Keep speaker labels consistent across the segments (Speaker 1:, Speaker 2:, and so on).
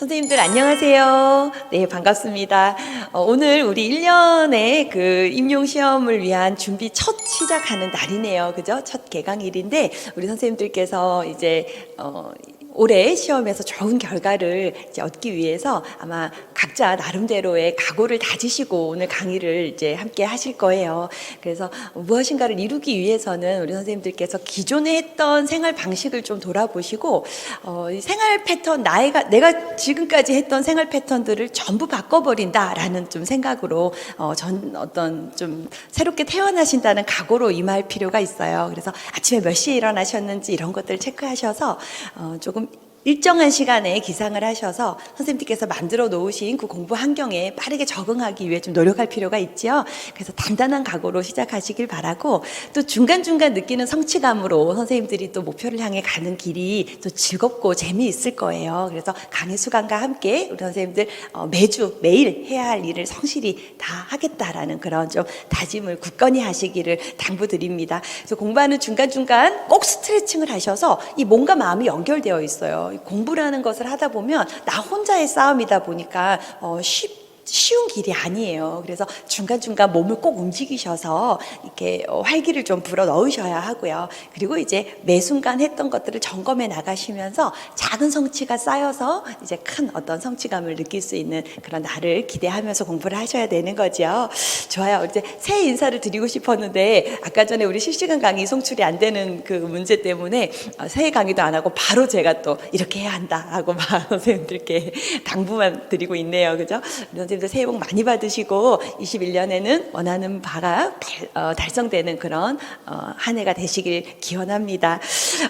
Speaker 1: 선생님들 안녕하세요. 네, 반갑습니다. 오늘 우리 1년의 그 임용 시험을 위한 준비 첫 시작하는 날이네요. 그죠? 첫 개강일인데 우리 선생님들께서 이제 올해 시험에서 좋은 결과를 이제 얻기 위해서 아마 각자 나름대로의 각오를 다지시고 오늘 강의를 이제 함께 하실 거예요. 그래서 무엇인가를 이루기 위해서는 우리 선생님들께서 기존에 했던 생활 방식을 좀 돌아보시고 이 생활 패턴, 내가 지금까지 했던 생활 패턴들을 전부 바꿔버린다라는 좀 생각으로 어떤 좀 새롭게 태어나신다는 각오로 임할 필요가 있어요. 그래서 아침에 몇 시에 일어나셨는지 이런 것들을 체크하셔서 조금 일정한 시간에 기상을 하셔서 선생님께서 만들어 놓으신 그 공부 환경에 빠르게 적응하기 위해 좀 노력할 필요가 있죠. 그래서 단단한 각오로 시작하시길 바라고, 또 중간중간 느끼는 성취감으로 선생님들이 또 목표를 향해 가는 길이 또 즐겁고 재미있을 거예요. 그래서 강의 수강과 함께 우리 선생님들 매일 해야 할 일을 성실히 다 하겠다라는 그런 좀 다짐을 굳건히 하시기를 당부드립니다. 그래서 공부하는 중간중간 꼭 스트레칭을 하셔서 이 몸과 마음이 연결되어 있어요. 공부라는 것을 하다 보면 나 혼자의 싸움이다 보니까 쉬운 길이 아니에요. 그래서 중간중간 몸을 꼭 움직이셔서 이렇게 활기를 좀 불어 넣으셔야 하고요. 그리고 이제 매 순간 했던 것들을 점검해 나가시면서 작은 성취가 쌓여서 이제 큰 어떤 성취감을 느낄 수 있는 그런 날을 기대하면서 공부를 하셔야 되는 거죠. 좋아요. 이제 새해 인사를 드리고 싶었는데 아까 전에 우리 실시간 강의 송출이 안 되는 그 문제 때문에 새해 강의도 안 하고 바로 제가 또 이렇게 해야 한다라고 막 선생님들께 당부만 드리고 있네요. 그죠? 선생님들 새해 복 많이 받으시고 21년에는 원하는 바가 달성되는 그런 한 해가 되시길 기원합니다.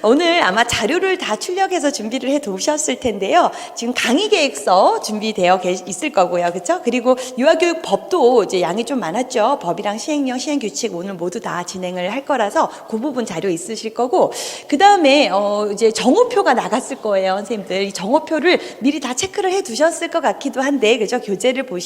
Speaker 1: 오늘 아마 자료를 다 출력해서 준비를 해 두셨을 텐데요. 지금 강의 계획서 준비되어 있을 거고요. 그렇죠? 그리고 유아교육 법도 이제 양이 좀 많았죠. 법이랑 시행령, 시행규칙 오늘 모두 다 진행을 할 거라서 그 부분 자료 있으실 거고, 그 다음에 이제 정오표가 나갔을 거예요. 선생님들 이 정오표를 미리 다 체크를 해 두셨을 것 같기도 한데, 그죠? 교재를 보시고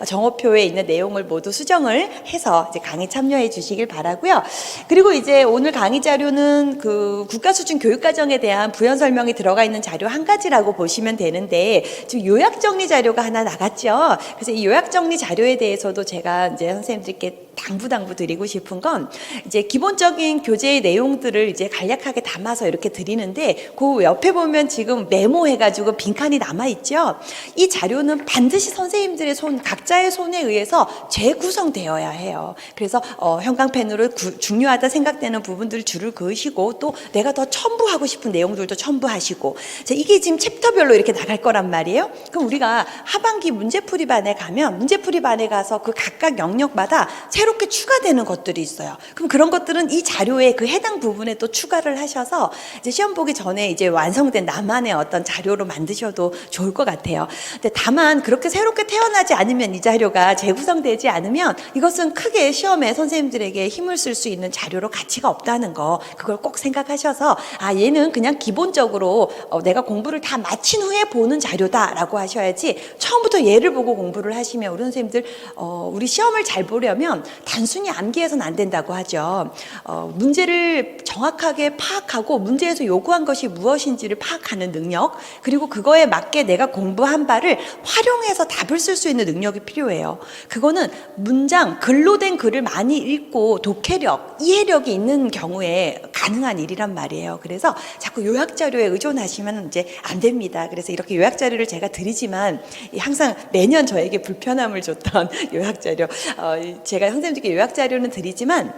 Speaker 1: 정오표에 있는 내용을 모두 수정을 해서 이제 강의 참여해 주시길 바라고요. 그리고 이제 오늘 강의 자료는 그 국가수준 교육과정에 대한 부연 설명이 들어가 있는 자료 한 가지라고 보시면 되는데, 지금 요약 정리 자료가 하나 나갔죠. 그래서 이 요약 정리 자료에 대해서도 제가 이제 선생님들께 당부 드리고 싶은 건, 이제 기본적인 교재의 내용들을 이제 간략하게 담아서 이렇게 드리는데, 그 옆에 보면 지금 메모해가지고 빈칸이 남아있죠. 이 자료는 반드시 선생님들의 각자의 손에 의해서 재구성되어야 해요. 그래서 형광펜으로 중요하다 생각되는 부분들을 줄을 그으시고, 또 내가 더 첨부하고 싶은 내용들도 첨부하시고, 이게 지금 챕터별로 이렇게 나갈 거란 말이에요. 그럼 우리가 하반기 문제풀이반에 가면 문제풀이반에 가서 그 각각 영역마다 새롭게 추가되는 것들이 있어요. 그럼 그런 것들은 이 자료에 그 해당 부분에 또 추가를 하셔서 이제 시험 보기 전에 이제 완성된 나만의 어떤 자료로 만드셔도 좋을 것 같아요. 근데 다만 그렇게 새롭게 태어나지 않으면, 이 자료가 재구성되지 않으면 이것은 크게 시험에 선생님들에게 힘을 쓸 수 있는 자료로 가치가 없다는 거, 그걸 꼭 생각하셔서 얘는 그냥 기본적으로 내가 공부를 다 마친 후에 보는 자료다라고 하셔야지, 처음부터 얘를 보고 공부를 하시면 우리 선생님들 우리 시험을 잘 보려면 단순히 암기해서는 안 된다고 하죠. 문제를 정확하게 파악하고 문제에서 요구한 것이 무엇인지를 파악하는 능력, 그리고 그거에 맞게 내가 공부한 바를 활용해서 답을 쓸 수 있는 능력이 필요해요. 그거는 문장, 글로 된 글을 많이 읽고 독해력, 이해력이 있는 경우에 가능한 일이란 말이에요. 그래서 자꾸 요약 자료에 의존하시면 이제 안 됩니다. 그래서 이렇게 요약 자료를 제가 드리지만 항상 매년 저에게 불편함을 줬던 요약 자료, 제가 선생님들께 요약 자료는 드리지만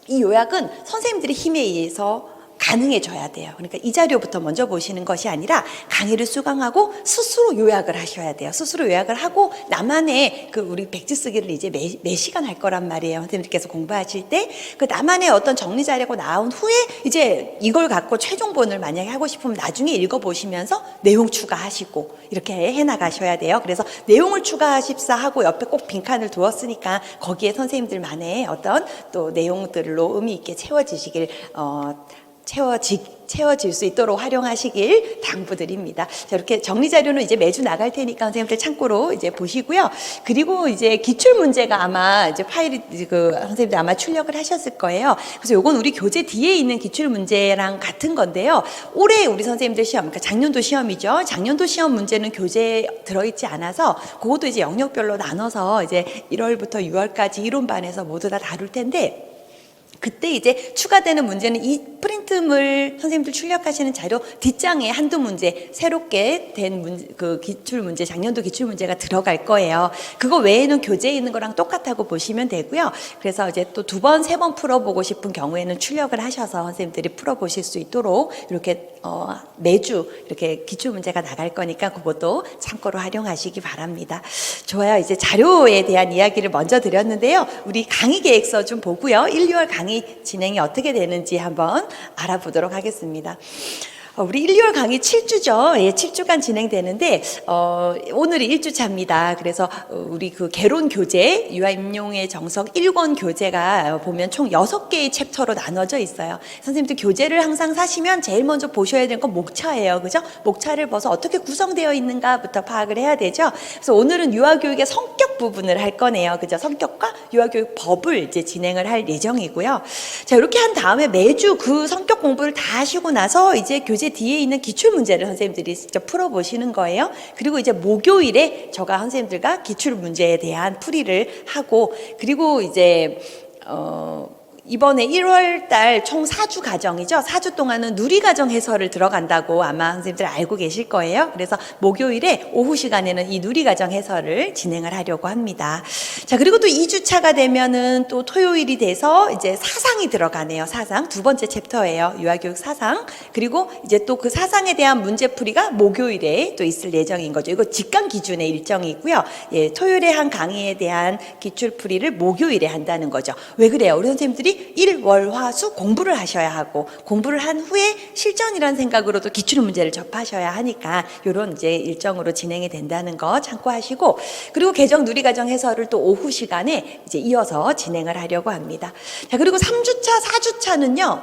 Speaker 1: 이 요약은 선생님들의 힘에 의해서 가능해져야 돼요. 그러니까 이 자료부터 먼저 보시는 것이 아니라 강의를 수강하고 스스로 요약을 하셔야 돼요. 스스로 요약을 하고 나만의 그 우리 백지 쓰기를 이제 매 시간 할 거란 말이에요. 선생님께서 공부하실 때 그 나만의 어떤 정리 자료가 나온 후에 이제 이걸 갖고 최종본을 만약에 하고 싶으면 나중에 읽어보시면서 내용 추가하시고 이렇게 해나가셔야 돼요. 그래서 내용을 추가하십사 하고 옆에 꼭 빈칸을 두었으니까 거기에 선생님들만의 어떤 또 내용들로 의미 있게 채워지시길 채워질 수 있도록 활용하시길 당부드립니다. 자, 이렇게 정리 자료는 이제 매주 나갈 테니까 선생님들 참고로 이제 보시고요. 그리고 이제 기출 문제가 아마 이제 파일이 선생님들 아마 출력을 하셨을 거예요. 그래서 요건 우리 교재 뒤에 있는 기출 문제랑 같은 건데요. 올해 우리 선생님들 시험, 그러니까 작년도 시험이죠. 작년도 시험 문제는 교재에 들어있지 않아서 그것도 이제 영역별로 나눠서 이제 1월부터 6월까지 이론반에서 모두 다 다룰 텐데, 그때 이제 추가되는 문제는 이 프린트물 선생님들 출력하시는 자료 뒷장에 한두 문제 새롭게 된 기출 문제, 작년도 기출 문제가 들어갈 거예요. 그거 외에는 교재에 있는 거랑 똑같다고 보시면 되고요. 그래서 이제 또 두 번, 세 번 풀어보고 싶은 경우에는 출력을 하셔서 선생님들이 풀어보실 수 있도록 이렇게 매주 이렇게 기출 문제가 나갈 거니까 그것도 참고로 활용하시기 바랍니다. 좋아요. 이제 자료에 대한 이야기를 먼저 드렸는데요. 우리 강의 계획서 좀 보고요. 1, 2월 강의 진행이 어떻게 되는지 한번 알아보도록 하겠습니다. 우리 1, 2월 강의 7주죠. 예, 7주간 진행되는데 오늘이 1주차입니다. 그래서 우리 그 개론 교재 유아임용의 정석 1권 교재가 보면 총 6개의 챕터로 나눠져 있어요. 선생님들 교재를 항상 사시면 제일 먼저 보셔야 되는 건 목차예요. 그죠? 목차를 봐서 어떻게 구성되어 있는가부터 파악을 해야 되죠. 그래서 오늘은 유아교육의 성격 부분을 할 거네요. 그죠? 성격과 유아교육 법을 이제 진행을 할 예정이고요. 자, 이렇게 한 다음에 매주 그 성격 공부를 다 하시고 나서 이제 교재 뒤에 있는 기출 문제를 선생님들이 직접 풀어보시는 거예요. 그리고 이제 목요일에 저가 선생님들과 기출 문제에 대한 풀이를 하고, 그리고 이제 이번에 1월 달 총 4주 과정이죠. 4주 동안은 누리과정 해설을 들어간다고 아마 선생님들 알고 계실 거예요. 그래서 목요일에 오후 시간에는 이 누리과정 해설을 진행을 하려고 합니다. 자, 그리고 또 2주차가 되면은 또 토요일이 돼서 이제 사상이 들어가네요. 사상. 두 번째 챕터예요. 유아교육 사상. 그리고 이제 또 그 사상에 대한 문제풀이가 목요일에 또 있을 예정인 거죠. 이거 직강 기준의 일정이고요. 예, 토요일에 한 강의에 대한 기출풀이를 목요일에 한다는 거죠. 왜 그래요? 우리 선생님들이 일, 월, 화, 수 공부를 하셔야 하고, 공부를 한 후에 실전이라는 생각으로도 기출 문제를 접하셔야 하니까 이런 이제 일정으로 진행이 된다는 거 참고하시고, 그리고 개정 누리과정 해설을 또 오후 시간에 이제 이어서 진행을 하려고 합니다. 자, 그리고 3주차, 4주차는요.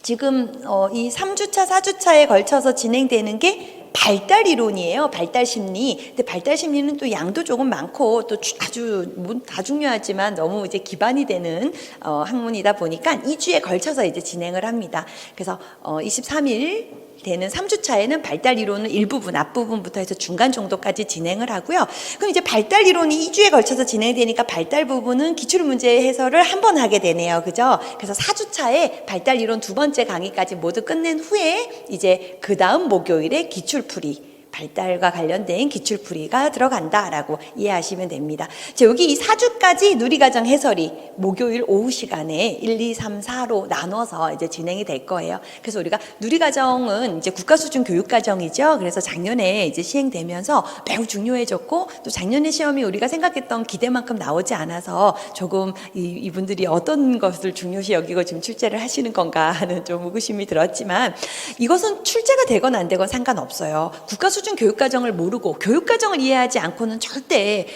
Speaker 1: 지금 이 3주차, 4주차에 걸쳐서 진행되는 게 발달 이론이에요. 발달 심리. 근데 발달 심리는 또 양도 조금 많고 또 아주 다 중요하지만 너무 이제 기반이 되는 학문이다 보니까 2주에 걸쳐서 이제 진행을 합니다. 그래서 23일 되는 3주차에는 발달 이론을 일부분, 앞부분부터 해서 중간 정도까지 진행을 하고요. 그럼 이제 발달 이론이 2주에 걸쳐서 진행되니까 발달 부분은 기출문제 해설을 한 번 하게 되네요. 그죠? 그래서 4주차에 발달 이론 두 번째 강의까지 모두 끝낸 후에 이제 그 다음 목요일에 기출풀이, 발달과 관련된 기출풀이가 들어간다라고 이해하시면 됩니다. 자, 여기 이 4주까지 누리과정 해설이 목요일 오후 시간에 1, 2, 3, 4로 나눠서 이제 진행이 될 거예요. 그래서 우리가 누리과정은 이제 국가수준 교육과정이죠. 그래서 작년에 이제 시행되면서 매우 중요해졌고, 또 작년에 시험이 우리가 생각했던 기대만큼 나오지 않아서 조금 이분들이 어떤 것을 중요시 여기고 지금 출제를 하시는 건가 하는 좀 의구심이 들었지만, 이것은 출제가 되건 안 되건 상관없어요. 국가수준 교육과정을 모르고 교육과정을 이해하지 않고는 절대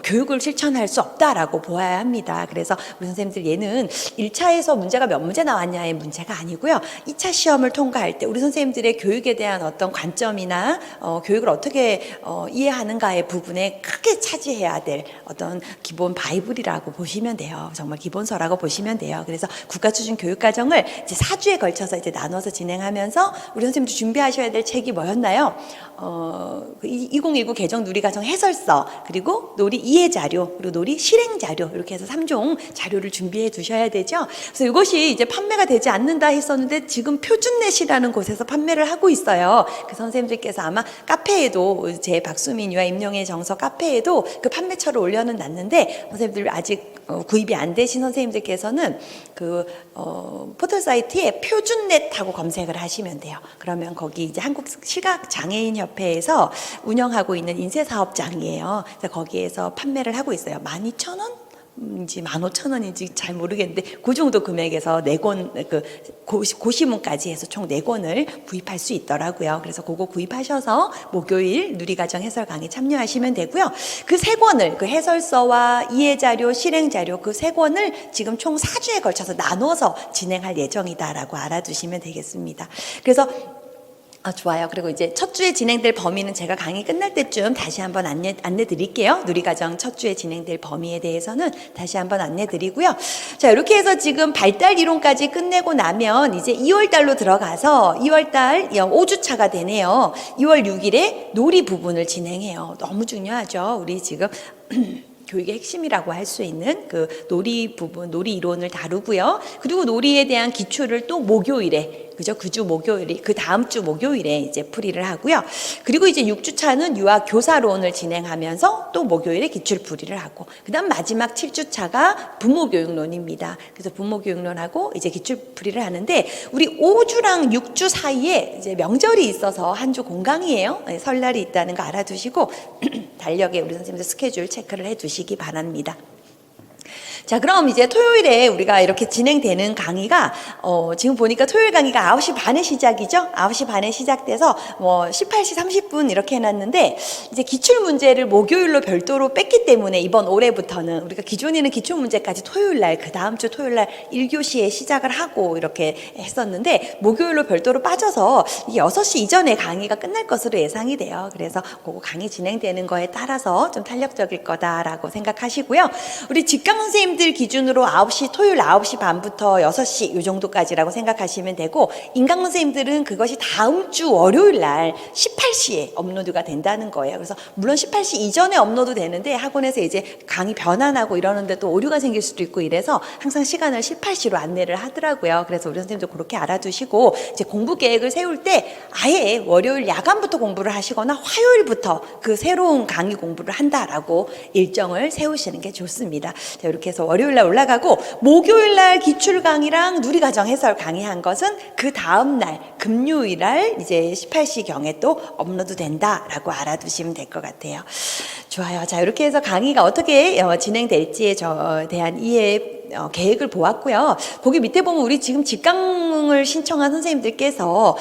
Speaker 1: 교육을 실천할 수 없다라고 보아야 합니다. 그래서 우리 선생님들 얘는 1차에서 문제가 몇 문제 나왔냐의 문제가 아니고요. 2차 시험을 통과할 때 우리 선생님들의 교육에 대한 어떤 관점이나 교육을 어떻게 이해하는가의 부분에 크게 차지해야 될 어떤 기본 바이블이라고 보시면 돼요. 정말 기본서라고 보시면 돼요. 그래서 국가수준 교육과정을 이제 4주에 걸쳐서 이제 나눠서 진행하면서 우리 선생님들 준비하셔야 될 책이 뭐였나요? 2019 개정 누리과정 해설서, 그리고 놀이 이해 자료, 그리고 놀이 실행 자료, 이렇게 해서 3종 자료를 준비해 두셔야 되죠. 그래서 이것이 이제 판매가 되지 않는다 했었는데 지금 표준넷이라는 곳에서 판매를 하고 있어요. 그 선생님들께서 아마 카페에도, 제 박수민 유아 임용의 정서 카페에도 그 판매처를 올려는 놨는데, 선생님들 아직 구입이 안 되신 선생님들께서는 그 포털 사이트에 표준넷하고 검색을 하시면 돼요. 그러면 거기 이제 한국 시각장애인협회에서 운영하고 있는 인쇄사업장이에요. 그래서 거기에서 판매를 하고 있어요. 12,000원? 인지 15,000원인지 잘 모르겠는데 그 정도 금액에서 4권 고시문까지 해서 총 4권을 구입할 수 있더라고요. 그래서 그거 구입하셔서 목요일 누리과정 해설 강의 참여하시면 되고요. 그 3권을 그 해설서와 이해자료, 실행자료 그 3권을 지금 총 4주에 걸쳐서 나눠서 진행할 예정이다라고 알아두시면 되겠습니다. 그래서 좋아요. 그리고 이제 첫 주에 진행될 범위는 제가 강의 끝날 때쯤 다시 한번 안내 드릴게요. 누리과정 첫 주에 진행될 범위에 대해서는 다시 한번 안내 드리고요. 자, 이렇게 해서 지금 발달 이론까지 끝내고 나면 이제 2월 달로 들어가서 2월 달 5주차가 되네요. 2월 6일에 놀이 부분을 진행해요. 너무 중요하죠. 우리 지금 교육의 핵심이라고 할 수 있는 그 놀이 부분, 놀이 이론을 다루고요. 그리고 놀이에 대한 기초를 또 목요일에, 그죠? 그 주 목요일이, 그 다음 주 목요일에 이제 풀이를 하고요. 그리고 이제 6주차는 유아 교사론을 진행하면서 또 목요일에 기출 풀이를 하고, 그 다음 마지막 7주차가 부모교육론입니다. 그래서 부모교육론하고 이제 기출 풀이를 하는데, 우리 5주랑 6주 사이에 이제 명절이 있어서 한 주 공강이에요. 설날이 있다는 거 알아두시고, 달력에 우리 선생님들 스케줄 체크를 해 두시기 바랍니다. 자, 그럼 이제 토요일에 우리가 이렇게 진행되는 강의가 지금 보니까 토요일 강의가 9시 반에 시작이죠. 9시 반에 시작돼서 18시 30분 이렇게 해놨는데, 이제 기출 문제를 목요일로 별도로 뺐기 때문에 이번 올해부터는 우리가 기존에는 기출 문제까지 토요일 날, 그 다음 주 토요일 날 1교시에 시작을 하고 이렇게 했었는데, 목요일로 별도로 빠져서 6시 이전에 강의가 끝날 것으로 예상이 돼요. 그래서 그거 강의 진행되는 거에 따라서 좀 탄력적일 거다라고 생각하시고요. 우리 직강 선생님들 기준으로 토요일 9시 반부터 6시 이 정도까지라고 생각하시면 되고, 인강 선생님들은 그것이 다음 주 월요일 날 18시에 업로드가 된다는 거예요. 그래서 물론 18시 이전에 업로드 되는데 학원에서 이제 강의 변환하고 이러는데 또 오류가 생길 수도 있고 이래서 항상 시간을 18시로 안내를 하더라고요. 그래서 우리 선생님도 그렇게 알아두시고, 이제 공부 계획을 세울 때 아예 월요일 야간부터 공부를 하시거나 화요일부터 그 새로운 강의 공부를 한다라고 일정을 세우시는 게 좋습니다. 자, 이렇게 해서 월요일 날 올라가고, 목요일 날 기출 강의랑 누리과정 해설 강의한 것은 그 다음 날 금요일 날 이제 18시 경에 또 업로드 된다라고 알아두시면 될 것 같아요. 좋아요. 자, 이렇게 해서 강의가 어떻게 진행될지에 대한 계획을 보았고요. 거기 밑에 보면 우리 지금 직강을 신청한 선생님들께서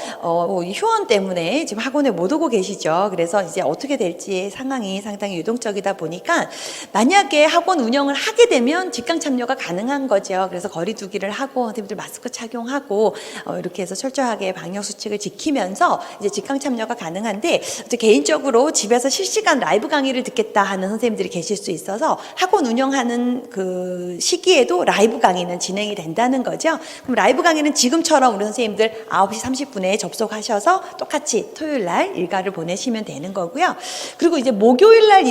Speaker 1: 휴원 때문에 지금 학원에 못 오고 계시죠. 그래서 이제 어떻게 될지 상황이 상당히 유동적이다 보니까, 만약에 학원 운영을 하게 되면 직강 참여가 가능한 거죠. 그래서 거리 두기를 하고 선생님들 마스크 착용하고 이렇게 해서 철저하게 방역 수칙을 지키면서 이제 직강 참여가 가능한데, 개인적으로 집에서 실시간 라이브 강의를 듣겠다 하는 선생님들이 계실 수 있어서 학원 운영하는 그 시기에도 라이브 강의는 진행이 된다는 거죠. 그럼 라이브 강의는 지금처럼 우리 선생님들 9시 30분에 접속하셔서 똑같이 토요일 날 일과를 보내시면 되는 거고요. 그리고 이제 목요일 날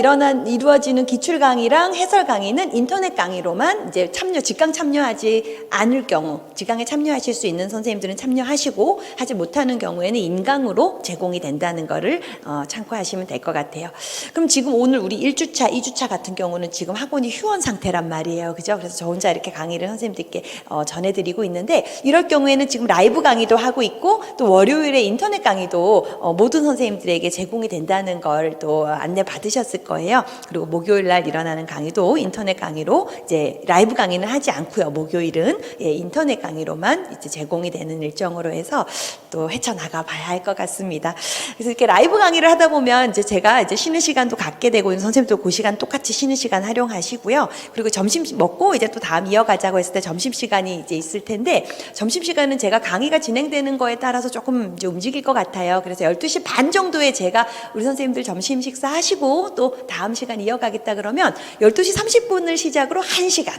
Speaker 1: 이루어지는 기출 강의랑 해설 강의는 인터넷 강의로만 이제 직강 참여하지 않을 경우, 직강에 참여하실 수 있는 선생님들은 참여하시고, 하지 못하는 경우에는 인강으로 제공이 된다는 거를 참고하시면 될 것 같아요. 그럼 지금 오늘 우리 1주차, 2주차 같은 경우는 지금 학원이 휴원 상태란 말이에요. 그죠? 그래서 저 혼자 이렇게 강의를 선생님들께 전해드리고 있는데, 이럴 경우에는 지금 라이브 강의도 하고 있고, 또 월요일에 인터넷 강의도 모든 선생님들에게 제공이 된다는 걸 또 안내 받으셨을 거예요. 그리고 목요일 날 일어나는 강의도 인터넷 강의로, 이제 라이브 강의는 하지 않고요. 목요일은 인터넷 강의로만 이제 제공이 되는 일정으로 해서 또 헤쳐나가 봐야 할 것 같습니다. 그래서 이렇게 라이브 강의를 하다 보면 이제 제가 이제 쉬는 시간도 갖게 되고, 선생님도 그 시간 똑같이 쉬는 시간 활용하시고요. 그리고 점심 먹고 이제 또 다음 이어가자고 했을 때 점심시간이 이제 있을 텐데, 점심시간은 제가 강의가 진행되는 거에 따라서 조금 이제 움직일 것 같아요. 그래서 12시 반 정도에 제가 우리 선생님들 점심 식사하시고 또 다음 시간 이어가겠다 그러면 12시 30분을 시작으로 1시간.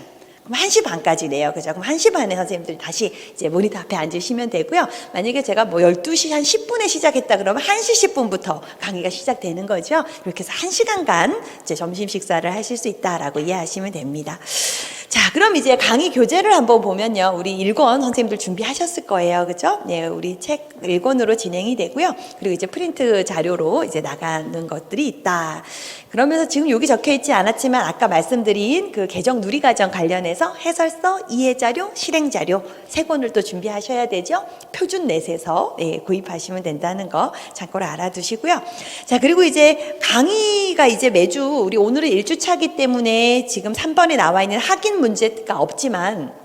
Speaker 1: 그럼 1시 반까지네요. 그죠? 그럼 1시 반에 선생님들 다시 이제 모니터 앞에 앉으시면 되고요. 만약에 제가 12시 한 10분에 시작했다 그러면 1시 10분부터 강의가 시작되는 거죠. 이렇게 해서 1시간간 이제 점심 식사를 하실 수 있다라고 이해하시면 됩니다. 자, 그럼 이제 강의 교재를 한번 보면요. 우리 1권 선생님들 준비하셨을 거예요. 그죠? 네, 우리 책 1권으로 진행이 되고요. 그리고 이제 프린트 자료로 이제 나가는 것들이 있다. 그러면서 지금 여기 적혀 있지 않았지만 아까 말씀드린 그 개정 누리과정 관련해서 교과서에서 해설서, 이해자료, 실행자료 3권을 또 준비하셔야 되죠. 표준 넷에서 구입하시면 된다는 거 참고로 알아두시고요. 자, 그리고 이제 강의가 이제 매주 우리 오늘은 1주차기 때문에 지금 3번에 나와 있는 확인 문제가 없지만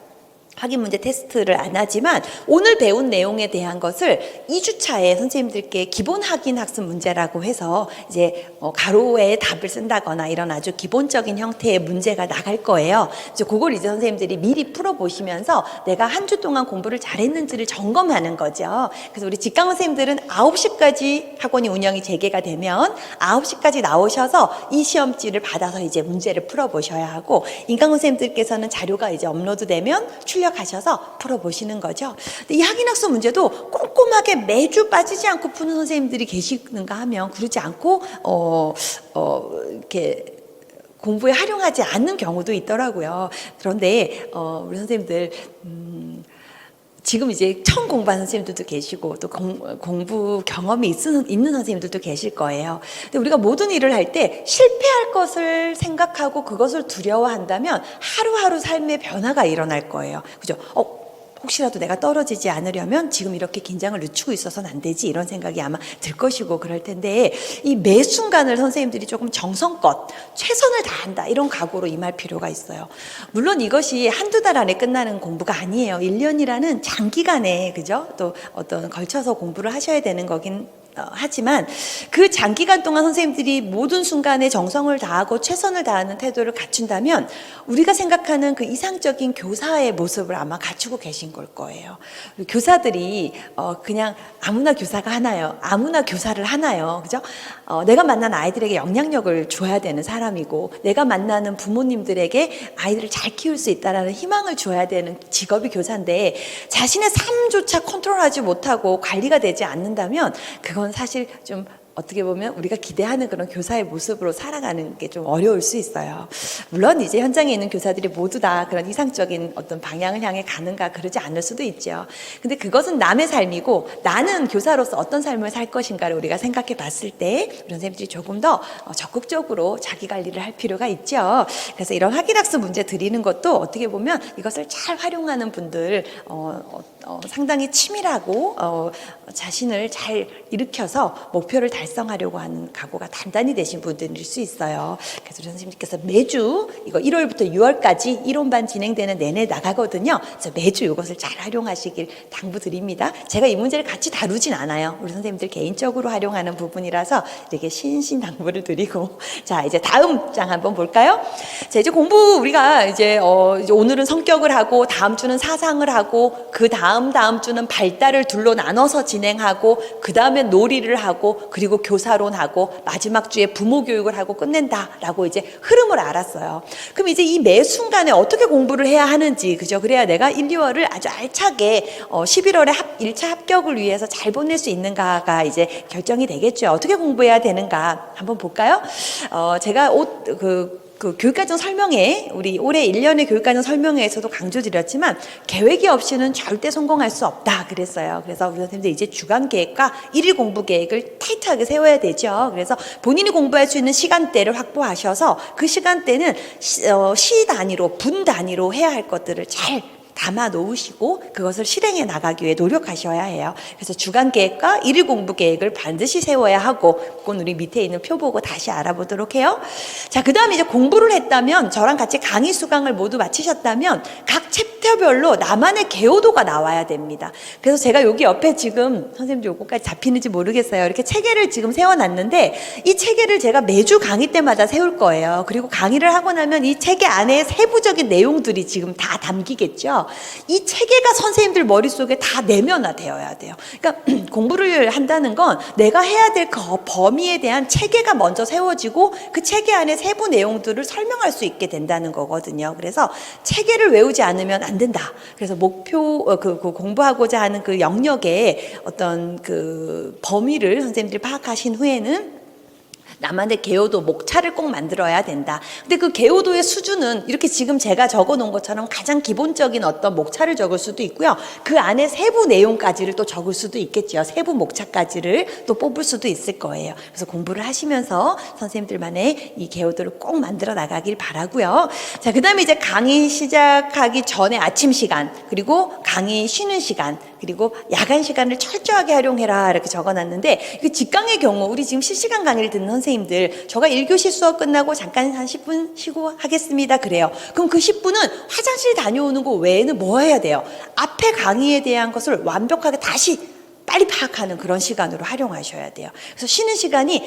Speaker 1: 확인 문제 테스트를 안 하지만 오늘 배운 내용에 대한 것을 2주차에 선생님들께 기본 확인 학습 문제라고 해서 이제 가로에 답을 쓴다거나 이런 아주 기본적인 형태의 문제가 나갈 거예요. 이제 그걸 이제 선생님들이 미리 풀어보시면서 내가 한 주 동안 공부를 잘했는지를 점검하는 거죠. 그래서 우리 직강 선생님들은 9시까지 학원이 운영이 재개가 되면 9시까지 나오셔서 이 시험지를 받아서 이제 문제를 풀어보셔야 하고, 인강 선생님들께서는 자료가 이제 업로드되면 출력하셔서 풀어보시는 거죠. 근데 이 확인학습 문제도 꼼꼼하게 매주 빠지지 않고 푸는 선생님들이 계시는가 하면 그러지 않고 이렇게 공부에 활용하지 않는 경우도 있더라고요. 그런데 우리 선생님들 지금 이제 처음 공부하는 선생님들도 계시고 또 공부 경험이 있는 선생님들도 계실 거예요. 근데 우리가 모든 일을 할 때 실패할 것을 생각하고 그것을 두려워한다면 하루하루 삶의 변화가 일어날 거예요. 그죠? 혹시라도 내가 떨어지지 않으려면 지금 이렇게 긴장을 늦추고 있어서는 안 되지, 이런 생각이 아마 들 것이고 그럴 텐데, 이 매 순간을 선생님들이 조금 정성껏 최선을 다한다 이런 각오로 임할 필요가 있어요. 물론 이것이 한두 달 안에 끝나는 공부가 아니에요. 1년이라는 장기간에, 그죠? 또 어떤 걸쳐서 공부를 하셔야 되는 거긴 하지만 그 장기간 동안 선생님들이 모든 순간에 정성을 다하고 최선을 다하는 태도를 갖춘다면 우리가 생각하는 그 이상적인 교사의 모습을 아마 갖추고 계신 걸 거예요. 교사들이 그냥 아무나 교사가 하나요? 아무나 교사를 하나요? 그죠? 내가 만난 아이들에게 영향력을 줘야 되는 사람이고, 내가 만나는 부모님들에게 아이들을 잘 키울 수 있다라는 희망을 줘야 되는 직업이 교사인데, 자신의 삶조차 컨트롤하지 못하고 관리가 되지 않는다면 그건 사실 좀 어떻게 보면 우리가 기대하는 그런 교사의 모습으로 살아가는 게 좀 어려울 수 있어요. 물론 이제 현장에 있는 교사들이 모두 다 그런 이상적인 어떤 방향을 향해 가는가, 그러지 않을 수도 있죠. 근데 그것은 남의 삶이고 나는 교사로서 어떤 삶을 살 것인가를 우리가 생각해 봤을 때 우리 선생님들이 조금 더 적극적으로 자기 관리를 할 필요가 있죠. 그래서 이런 확인학습 문제 드리는 것도 어떻게 보면 이것을 잘 활용하는 분들 상당히 치밀하고 자신을 잘 일으켜서 목표를 달성하려고 하는 각오가 단단히 되신 분들일 수 있어요. 그래서 우리 선생님께서 매주 이거 1월부터 6월까지 이론반 진행되는 내내 나가거든요. 그래서 매주 이것을 잘 활용하시길 당부드립니다. 제가 이 문제를 같이 다루진 않아요. 우리 선생님들 개인적으로 활용하는 부분이라서 이렇게 신신당부를 드리고, 자, 이제 다음 장 한번 볼까요? 자, 이제 공부 우리가 이제 오늘은 성격을 하고 다음 주는 사상을 하고 그 다음 주는 발달을 둘로 나눠서 진행하고 그 다음에 놀이를 하고 그리고 교사론하고 마지막 주에 부모 교육을 하고 끝낸다라고 이제 흐름을 알았어요. 그럼 이제 이 매 순간에 어떻게 공부를 해야 하는지, 그죠? 그래야 내가 1, 2월을 아주 알차게 11월에 1차 합격을 위해서 잘 보낼 수 있는가가 이제 결정이 되겠죠. 어떻게 공부해야 되는가 한번 볼까요? 제가 그 교육과정 설명회, 우리 올해 1년의 교육과정 설명회에서도 강조드렸지만 계획이 없이는 절대 성공할 수 없다 그랬어요. 그래서 우리 선생님들 이제 주간 계획과 1일 공부 계획을 타이트하게 세워야 되죠. 그래서 본인이 공부할 수 있는 시간대를 확보하셔서 그 시간대는 시 단위로, 분 단위로 해야 할 것들을 잘 담아 놓으시고 그것을 실행해 나가기 위해 노력하셔야 해요. 그래서 주간 계획과 1일 공부 계획을 반드시 세워야 하고, 그건 우리 밑에 있는 표 보고 다시 알아보도록 해요. 자, 그 다음에 이제 공부를 했다면, 저랑 같이 강의 수강을 모두 마치셨다면 각 챕터별로 나만의 개요도가 나와야 됩니다. 그래서 제가 여기 옆에 지금 선생님들 요거까지 잡히는지 모르겠어요. 이렇게 체계를 지금 세워놨는데 이 체계를 제가 매주 강의 때마다 세울 거예요. 그리고 강의를 하고 나면 이 체계 안에 세부적인 내용들이 지금 다 담기겠죠. 이 체계가 선생님들 머릿속에 다 내면화되어야 돼요. 그러니까 공부를 한다는 건 내가 해야 될 그 범위에 대한 체계가 먼저 세워지고 그 체계 안에 세부 내용들을 설명할 수 있게 된다는 거거든요. 그래서 체계를 외우지 않으면 안 된다. 그래서 목표, 그 공부하고자 하는 그 영역의 어떤 그 범위를 선생님들이 파악하신 후에는 나만의 개요도 목차를 꼭 만들어야 된다. 근데 그 개요도의 수준은 이렇게 지금 제가 적어 놓은 것처럼 가장 기본적인 어떤 목차를 적을 수도 있고요. 그 안에 세부 내용까지를 또 적을 수도 있겠죠. 세부 목차까지를 또 뽑을 수도 있을 거예요. 그래서 공부를 하시면서 선생님들만의 이 개요도를 꼭 만들어 나가길 바라고요. 자, 그다음에 이제 강의 시작하기 전에 아침 시간, 그리고 강의 쉬는 시간, 그리고 야간 시간을 철저하게 활용해라 이렇게 적어놨는데, 그 직강의 경우 우리 지금 실시간 강의를 듣는 선생님들, 저가 1교시 수업 끝나고 잠깐 한 10분 쉬고 하겠습니다 그래요. 그럼 그 10분은 화장실 다녀오는 거 외에는 뭐 해야 돼요? 앞에 강의에 대한 것을 완벽하게 다시 빨리 파악하는 그런 시간으로 활용하셔야 돼요. 그래서 쉬는 시간이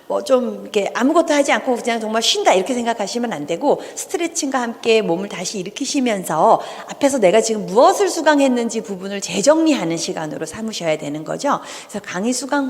Speaker 1: 뭐 좀 이렇게 아무것도 하지 않고 그냥 정말 쉰다 이렇게 생각하시면 안 되고, 스트레칭과 함께 몸을 다시 일으키시면서 앞에서 내가 지금 무엇을 수강했는지 부분을 재정리하는 시간으로 삼으셔야 되는 거죠. 그래서 강의 수강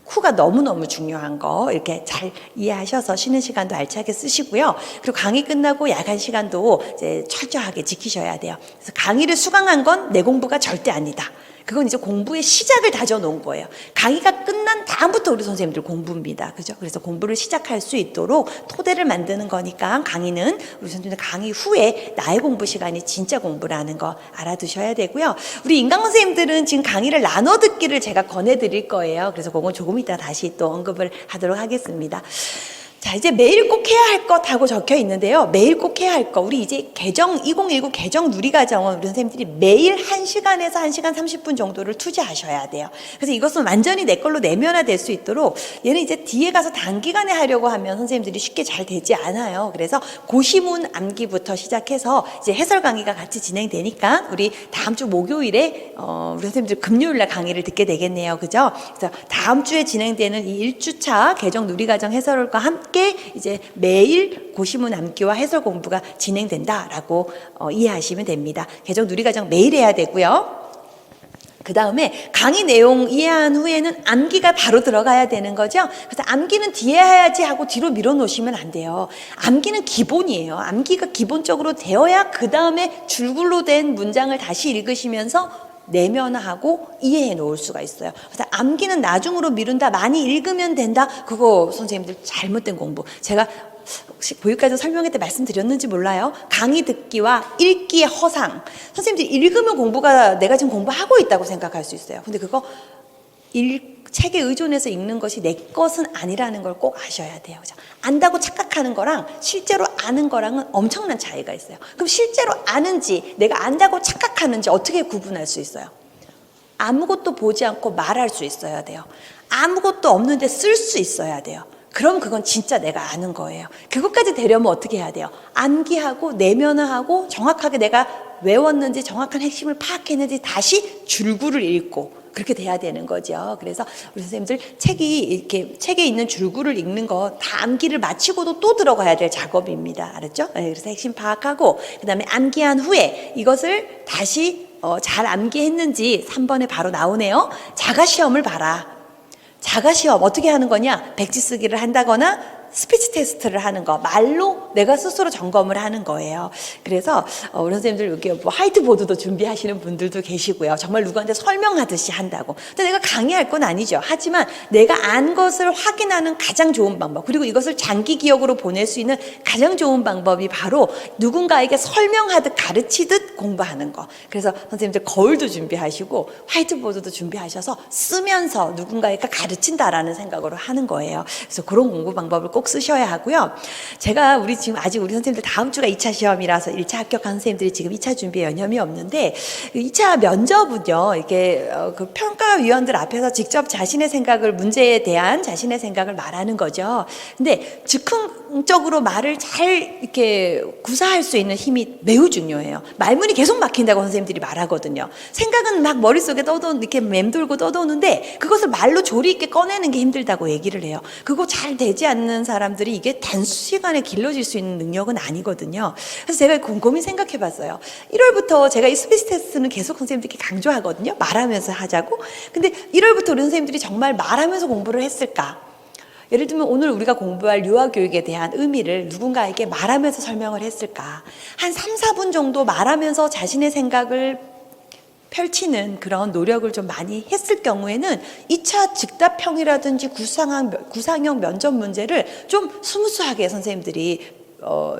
Speaker 1: 후가 너무너무 중요한 거 이렇게 잘 이해하셔서 쉬는 시간도 알차게 쓰시고요. 그리고 강의 끝나고 야간 시간도 이제 철저하게 지키셔야 돼요. 그래서 강의를 수강한 건 내 공부가 절대 아니다. 그건 이제 공부의 시작을 다져놓은 거예요. 강의가 끝난 다음부터 우리 선생님들 공부입니다. 그죠? 그래서 공부를 시작할 수 있도록 토대를 만드는 거니까, 강의는 우리 선생님들 강의 후에 나의 공부 시간이 진짜 공부라는 거 알아두셔야 되고요. 우리 인강 선생님들은 지금 강의를 나눠 듣기를 제가 권해드릴 거예요. 그래서 그건 조금 이따 다시 또 언급을 하도록 하겠습니다. 자, 이제 매일 꼭 해야 할 것 하고 적혀 있는데요. 매일 꼭 해야 할 것. 우리 이제 2019 개정 누리과정은 우리 선생님들이 매일 1시간에서 1시간 30분 정도를 투자하셔야 돼요. 그래서 이것은 완전히 내 걸로 내면화될 수 있도록, 얘는 이제 뒤에 가서 단기간에 하려고 하면 선생님들이 쉽게 잘 되지 않아요. 그래서 고시문 암기부터 시작해서 이제 해설 강의가 같이 진행되니까 우리 다음 주 목요일에 우리 선생님들 금요일날 강의를 듣게 되겠네요. 그죠? 그래서 다음 주에 진행되는 이 1주차 개정 누리과정 해설과 함께 이제 매일 고시문 암기와 해설 공부가 진행된다라고 이해하시면 됩니다. 개정 누리과정 매일 해야 되고요. 그 다음에 강의 내용 이해한 후에는 암기가 바로 들어가야 되는 거죠. 그래서 암기는 뒤에 해야지 하고 뒤로 밀어놓으시면 안 돼요. 암기는 기본이에요. 암기가 기본적으로 되어야 그 다음에 줄글로 된 문장을 다시 읽으시면서 내면화하고 이해해 놓을 수가 있어요. 그래서 암기는 나중으로 미룬다, 많이 읽으면 된다, 그거 선생님들 잘못된 공부. 제가 혹시 보육과정 설명회 때 말씀드렸는지 몰라요. 강의 듣기와 읽기의 허상. 선생님들이 읽으면 공부가, 내가 지금 공부하고 있다고 생각할 수 있어요. 근데 그거 책에 의존해서 읽는 것이 내 것은 아니라는 걸 꼭 아셔야 돼요. 그죠? 안다고 착각하는 거랑 실제로 아는 거랑은 엄청난 차이가 있어요. 그럼 실제로 아는지 내가 안다고 착각하는지 어떻게 구분할 수 있어요? 아무것도 보지 않고 말할 수 있어야 돼요. 아무것도 없는데 쓸 수 있어야 돼요. 그럼 그건 진짜 내가 아는 거예요. 그것까지 되려면 어떻게 해야 돼요? 암기하고 내면화하고 정확하게 내가 외웠는지 정확한 핵심을 파악했는지 다시 줄구를 읽고, 그렇게 돼야 되는 거죠. 그래서 우리 선생님들 책에 있는 줄구를 읽는 거 다 암기를 마치고도 또 들어가야 될 작업입니다. 알았죠? 네, 그래서 핵심 파악하고, 그 다음에 암기한 후에 이것을 다시 잘 암기했는지 3번에 바로 나오네요. 자가시험을 봐라. 자가시험 어떻게 하는 거냐? 백지 쓰기를 한다거나 스피치 테스트를 하는 거, 말로 내가 스스로 점검을 하는 거예요. 그래서 우리 선생님들 여기 뭐 화이트보드도 준비하시는 분들도 계시고요. 정말 누구한테 설명하듯이 한다고. 근데 내가 강의할 건 아니죠. 하지만 내가 안 것을 확인하는 가장 좋은 방법, 그리고 이것을 장기 기억으로 보낼 수 있는 가장 좋은 방법이 바로 누군가에게 설명하듯 가르치듯 공부하는 거. 그래서 선생님들 거울도 준비하시고 화이트보드도 준비하셔서 쓰면서 누군가에게 가르친다라는 생각으로 하는 거예요. 그래서 그런 공부 방법을 꼭 쓰셔야 하고요. 제가 지금 아직 우리 선생님들 다음 주가 2차 시험이라서 1차 합격한 선생님들이 지금 2차 준비에 여념이 없는데, 2차 면접은요, 이렇게 그 평가위원들 앞에서 직접 자신의 생각을, 문제에 대한 자신의 생각을 말하는 거죠. 근데 즉흥적으로 말을 잘 이렇게 구사할 수 있는 힘이 매우 중요해요. 말문이 계속 막힌다고 선생님들이 말하거든요. 생각은 막 머릿속에 이렇게 맴돌고 떠도는데 그것을 말로 조리 있게 꺼내는 게 힘들다고 얘기를 해요. 그거 잘 되지 않는 사람들이 이게 단시간에 길러질 수 있는 능력은 아니거든요. 그래서 제가 곰곰이 생각해 봤어요. 1월부터 제가 이 스피치 테스트는 계속 선생님들께 강조하거든요. 말하면서 하자고. 근데 1월부터 우리 선생님들이 정말 말하면서 공부를 했을까? 예를 들면 오늘 우리가 공부할 유아교육에 대한 의미를 누군가에게 말하면서 설명을 했을까? 한 3, 4분 정도 말하면서 자신의 생각을 펼치는 그런 노력을 좀 많이 했을 경우에는 2차 즉답형이라든지 구상형 면접 문제를 좀 스무스하게 선생님들이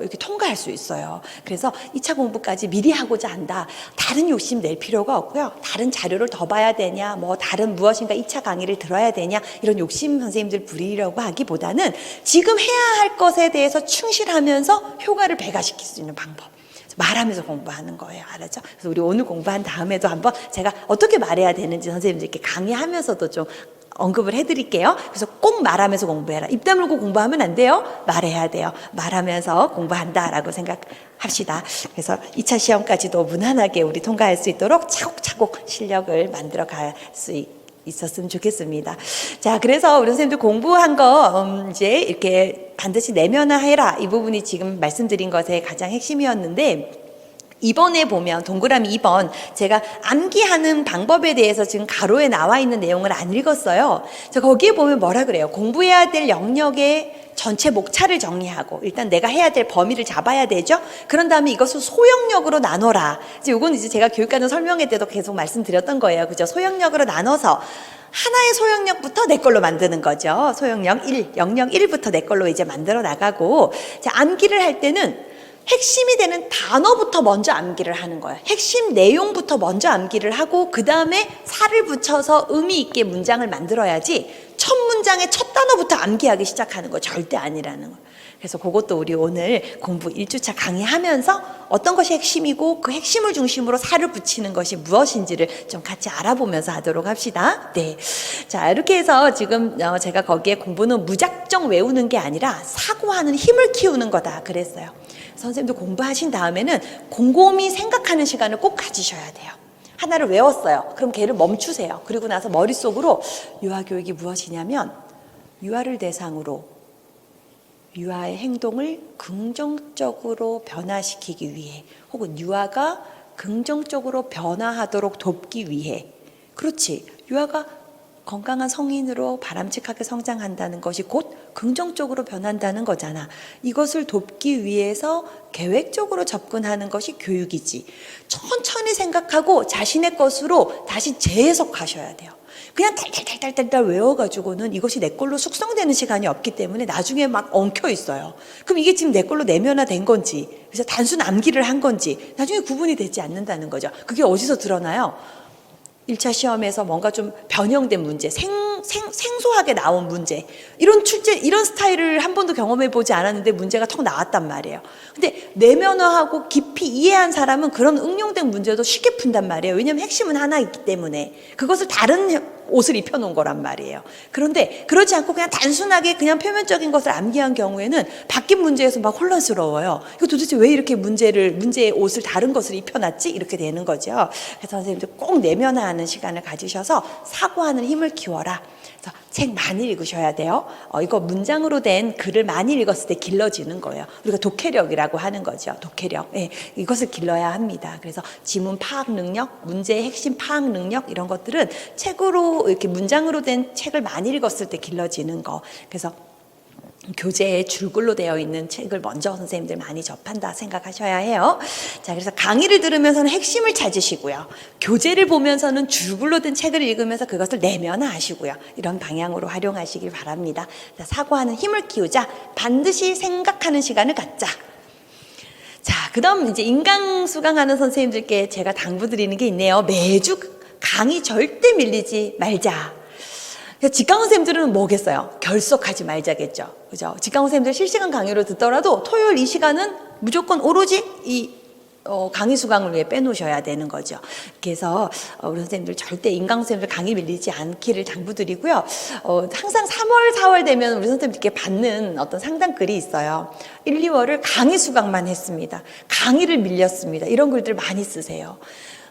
Speaker 1: 이렇게 통과할 수 있어요. 그래서 2차 공부까지 미리 하고자 한다. 다른 욕심 낼 필요가 없고요. 다른 자료를 더 봐야 되냐, 뭐 다른 무엇인가 2차 강의를 들어야 되냐, 이런 욕심 선생님들 부리려고 하기보다는 지금 해야 할 것에 대해서 충실하면서 효과를 배가시킬 수 있는 방법. 말하면서 공부하는 거예요. 알았죠? 그래서 우리 오늘 공부한 다음에도 한번 제가 어떻게 말해야 되는지 선생님들께 강의하면서도 좀 언급을 해드릴게요. 그래서 꼭 말하면서 공부해라. 입 다물고 공부하면 안 돼요. 말해야 돼요. 말하면서 공부한다라고 생각합시다. 그래서 2차 시험까지도 무난하게 우리 통과할 수 있도록 차곡차곡 실력을 만들어 갈 수 있었으면 좋겠습니다. 자, 그래서 우리 선생님들 공부한 거 이제 이렇게 반드시 내면화해라. 이 부분이 지금 말씀드린 것의 가장 핵심이었는데, 2번에 보면 동그라미 2번 제가 암기하는 방법에 대해서 지금 가로에 나와 있는 내용을 안 읽었어요. 저 거기에 보면 뭐라 그래요? 공부해야 될 영역의 전체 목차를 정리하고 일단 내가 해야 될 범위를 잡아야 되죠. 그런 다음에 이것을 소영역으로 나눠라. 이건 이제 제가 교육과정 설명회 때도 계속 말씀드렸던 거예요. 그죠? 소영역으로 나눠서 하나의 소영역부터 내 걸로 만드는 거죠. 소영역 1, 영역 1부터 내 걸로 이제 만들어 나가고, 자, 암기를 할 때는 핵심이 되는 단어부터 먼저 암기를 하는 거예요. 핵심 내용부터 먼저 암기를 하고 그 다음에 살을 붙여서 의미 있게 문장을 만들어야지 첫 문장의 첫 단어부터 암기하기 시작하는 거 절대 아니라는 거예요. 그래서 그것도 우리 오늘 공부 1주차 강의하면서 어떤 것이 핵심이고 그 핵심을 중심으로 살을 붙이는 것이 무엇인지를 좀 같이 알아보면서 하도록 합시다. 네. 자, 이렇게 해서 지금 제가 거기에 공부는 무작정 외우는 게 아니라 사고하는 힘을 키우는 거다 그랬어요. 선생님도 공부하신 다음에는 곰곰이 생각하는 시간을 꼭 가지셔야 돼요. 하나를 외웠어요. 그럼 걔를 멈추세요. 그리고 나서 머릿속으로 유아교육이 무엇이냐면 유아를 대상으로 유아의 행동을 긍정적으로 변화시키기 위해 혹은 유아가 긍정적으로 변화하도록 돕기 위해, 그렇지, 유아가 건강한 성인으로 바람직하게 성장한다는 것이 곧 긍정적으로 변한다는 거잖아. 이것을 돕기 위해서 계획적으로 접근하는 것이 교육이지. 천천히 생각하고 자신의 것으로 다시 재해석하셔야 돼요. 그냥 달달달달달 외워가지고는 이것이 내 걸로 숙성되는 시간이 없기 때문에 나중에 막 엉켜 있어요. 그럼 이게 지금 내 걸로 내면화된 건지, 그래서 단순 암기를 한 건지 나중에 구분이 되지 않는다는 거죠. 그게 어디서 드러나요? 1차 시험에서 뭔가 좀 변형된 문제, 생소하게 나온 문제, 이런 스타일을 한 번도 경험해 보지 않았는데 문제가 턱 나왔단 말이에요. 근데 내면화하고 깊이 이해한 사람은 그런 응용된 문제도 쉽게 푼단 말이에요. 왜냐하면 핵심은 하나 있기 때문에 그것을 다른 옷을 입혀놓은 거란 말이에요. 그런데 그렇지 않고 그냥 단순하게 그냥 표면적인 것을 암기한 경우에는 바뀐 문제에서 막 혼란스러워요. 이거 도대체 왜 이렇게 문제의 옷을 다른 것을 입혀놨지? 이렇게 되는 거죠. 그래서 선생님들 꼭 내면화하는 시간을 가지셔서 사고하는 힘을 키워라. 그래서 책 많이 읽으셔야 돼요. 이거 문장으로 된 글을 많이 읽었을 때 길러지는 거예요. 우리가 독해력이라고 하는 거죠. 독해력. 예, 이것을 길러야 합니다. 그래서 지문 파악 능력, 문제의 핵심 파악 능력, 이런 것들은 책으로 이렇게 문장으로 된 책을 많이 읽었을 때 길러지는 거. 그래서 교재에 줄글로 되어 있는 책을 먼저 선생님들 많이 접한다 생각하셔야 해요. 자, 그래서 강의를 들으면서는 핵심을 찾으시고요. 교재를 보면서는 줄글로 된 책을 읽으면서 그것을 내면화하시고요. 이런 방향으로 활용하시길 바랍니다. 자, 사고하는 힘을 키우자. 반드시 생각하는 시간을 갖자. 자, 그 다음 이제 인강 수강하는 선생님들께 제가 당부드리는 게 있네요. 매주 강의 절대 밀리지 말자. 직강 선생님들은 뭐겠어요? 결석하지 말자겠죠. 그죠? 직강 선생님들 실시간 강의로 듣더라도 토요일 이 시간은 무조건 오로지 이 강의 수강을 위해 빼놓으셔야 되는 거죠. 그래서 우리 선생님들 절대 인강 선생님들 강의 밀리지 않기를 당부드리고요. 항상 3월, 4월 되면 우리 선생님들께 받는 어떤 상담 글이 있어요. 1, 2월을 강의 수강만 했습니다. 강의를 밀렸습니다. 이런 글들 많이 쓰세요.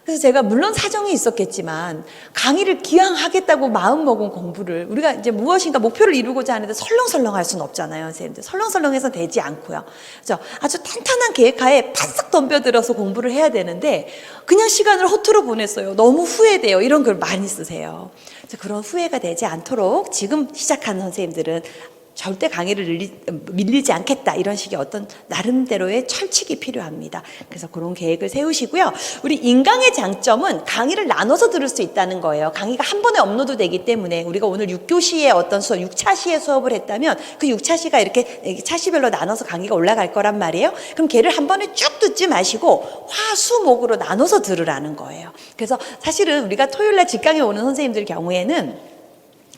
Speaker 1: 그래서 제가 물론 사정이 있었겠지만 강의를 기왕 하겠다고 마음먹은 공부를 우리가 이제 무엇인가 목표를 이루고자 하는데 설렁설렁 할 수는 없잖아요, 선생님들. 설렁설렁해서 되지 않고요. 그래서 아주 탄탄한 계획하에 바싹 덤벼들어서 공부를 해야 되는데 그냥 시간을 허투루 보냈어요. 너무 후회돼요. 이런 걸 많이 쓰세요. 그런 후회가 되지 않도록 지금 시작하는 선생님들은 절대 강의를 밀리지 않겠다 이런 식의 어떤 나름대로의 철칙이 필요합니다. 그래서 그런 계획을 세우시고요. 우리 인강의 장점은 강의를 나눠서 들을 수 있다는 거예요. 강의가 한 번에 업로드 되기 때문에 우리가 오늘 6교시에 어떤 수업, 6차시에 수업을 했다면 그 6차시가 이렇게 차시별로 나눠서 강의가 올라갈 거란 말이에요. 그럼 걔를 한 번에 쭉 듣지 마시고 화수목으로 나눠서 들으라는 거예요. 그래서 사실은 우리가 토요일날 직강에 오는 선생님들 경우에는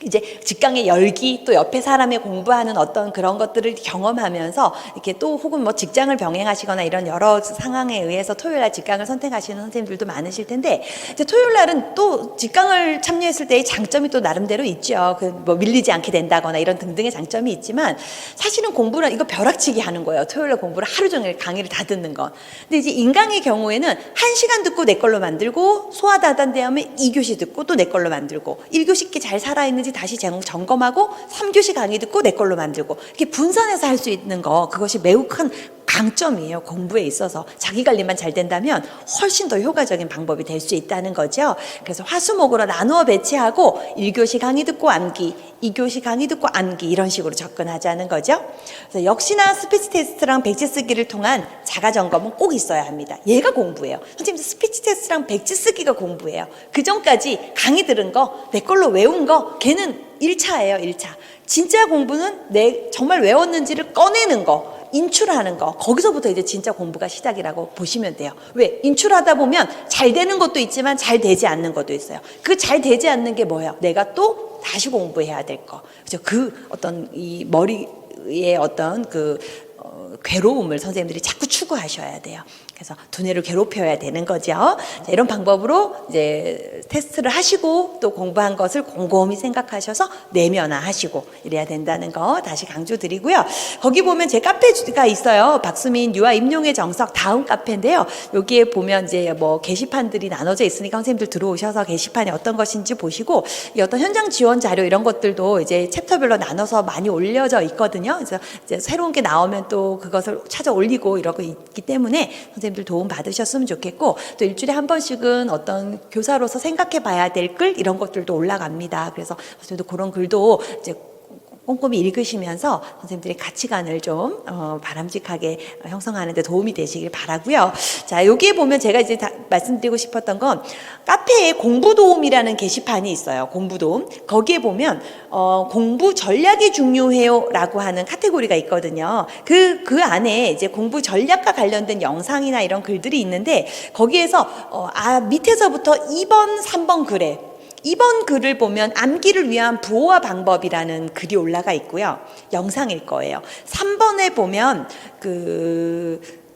Speaker 1: 이제 직강의 열기 또 옆에 사람의 공부하는 어떤 그런 것들을 경험하면서 이렇게 또 혹은 뭐 직장을 병행하시거나 이런 여러 상황에 의해서 토요일날 직강을 선택하시는 선생님들도 많으실 텐데 이제 토요일날은 또 직강을 참여했을 때의 장점이 또 나름대로 있죠. 그 뭐 밀리지 않게 된다거나 이런 등등의 장점이 있지만 사실은 공부는 이거 벼락치기 하는 거예요. 토요일날 공부를 하루 종일 강의를 다 듣는 건. 근데 이제 인강의 경우에는 1시간 듣고 내 걸로 만들고 소화 다단 다음에 2교시 듣고 또 내 걸로 만들고 1교시 잘 살아있는지 다시 점검하고 3교시 강의 듣고 내 걸로 만들고 이렇게 분산해서 할 수 있는 거 그것이 매우 큰 강점이에요. 공부에 있어서 자기 관리만 잘 된다면 훨씬 더 효과적인 방법이 될 수 있다는 거죠. 그래서 화수목으로 나누어 배치하고 1교시 강의 듣고 암기 2교시 강의 듣고 암기 이런 식으로 접근하자는 거죠. 그래서 역시나 스피치 테스트랑 백지 쓰기를 통한 자가 점검은 꼭 있어야 합니다. 얘가 공부예요. 선생님 스피치 테스트랑 백지 쓰기가 공부예요. 그 전까지 강의 들은 거 내 걸로 외운 거 걔는 1차예요. 1차. 진짜 공부는 내 정말 외웠는지를 꺼내는 거 인출하는 거 거기서부터 이제 진짜 공부가 시작이라고 보시면 돼요. 왜? 인출하다 보면 잘 되는 것도 있지만 잘 되지 않는 것도 있어요. 그 잘 되지 않는 게 뭐예요? 내가 또 다시 공부해야 될 거. 그죠? 그 어떤 이 머리의 어떤 그 괴로움을 선생님들이 자꾸 추구하셔야 돼요. 그래서 두뇌를 괴롭혀야 되는 거죠. 자, 이런 방법으로 이제 테스트를 하시고 또 공부한 것을 곰곰이 생각하셔서 내면화하시고 이래야 된다는 거 다시 강조드리고요. 거기 보면 제 카페가 있어요. 박수민 유아 임용의 정석 다음 카페인데요. 여기에 보면 이제 뭐 게시판들이 나눠져 있으니까 선생님들 들어오셔서 게시판이 어떤 것인지 보시고 이 어떤 현장 지원 자료 이런 것들도 이제 챕터별로 나눠서 많이 올려져 있거든요. 그래서 이제 새로운 게 나오면 또 그것을 찾아 올리고 이러고 있기 때문에 선생님들 도움 받으셨으면 좋겠고 또 일주일에 한 번씩은 어떤 교사로서 생각해 봐야 될 글 이런 것들도 올라갑니다. 그래서 선생님도 그런 글도 이제 꼼꼼히 읽으시면서 선생님들의 가치관을 좀 바람직하게 형성하는 데 도움이 되시길 바라고요. 자, 여기에 보면 제가 이제 말씀드리고 싶었던 건 카페에 공부도움이라는 게시판이 있어요. 공부도움. 거기에 보면 공부 전략이 중요해요 라고 하는 카테고리가 있거든요. 그 안에 이제 공부 전략과 관련된 영상이나 이런 글들이 있는데 거기에서 밑에서부터 2번, 3번 글에 2번 글을 보면 암기를 위한 부호화 방법이라는 글이 올라가 있고요. 영상일 거예요. 3번에 보면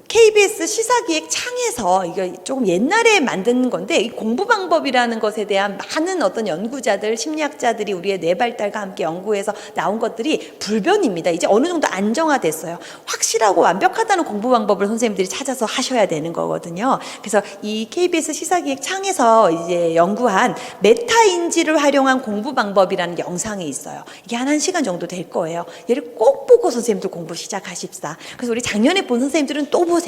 Speaker 1: KBS 시사기획 창에서 이거 조금 옛날에 만든 건데 이 공부 방법이라는 것에 대한 많은 어떤 연구자들, 심리학자들이 우리의 뇌 발달과 함께 연구해서 나온 것들이 불변입니다. 이제 어느 정도 안정화됐어요. 확실하고 완벽하다는 공부 방법을 선생님들이 찾아서 하셔야 되는 거거든요. 그래서 이 KBS 시사기획 창에서 이제 연구한 메타인지를 활용한 공부 방법이라는 영상이 있어요. 이게 한 1시간 정도 될 거예요. 얘를 꼭 보고 선생님들 공부 시작하십사. 그래서 우리 작년에 본 선생님들은 또 보세요.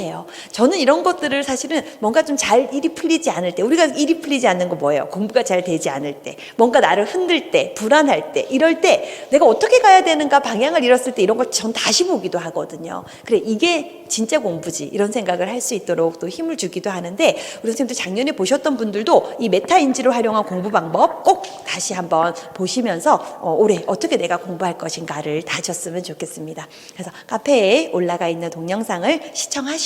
Speaker 1: 저는 이런 것들을 사실은 뭔가 좀 잘 일이 풀리지 않을 때 우리가 일이 풀리지 않는 거 뭐예요? 공부가 잘 되지 않을 때 뭔가 나를 흔들 때 불안할 때 이럴 때 내가 어떻게 가야 되는가 방향을 잃었을 때 이런 걸 전 다시 보기도 하거든요. 그래 이게 진짜 공부지 이런 생각을 할 수 있도록 또 힘을 주기도 하는데 우리 선생님들 작년에 보셨던 분들도 이 메타인지를 활용한 공부 방법 꼭 다시 한번 보시면서 올해 어떻게 내가 공부할 것인가를 다졌으면 좋겠습니다. 그래서 카페에 올라가 있는 동영상을 시청하시고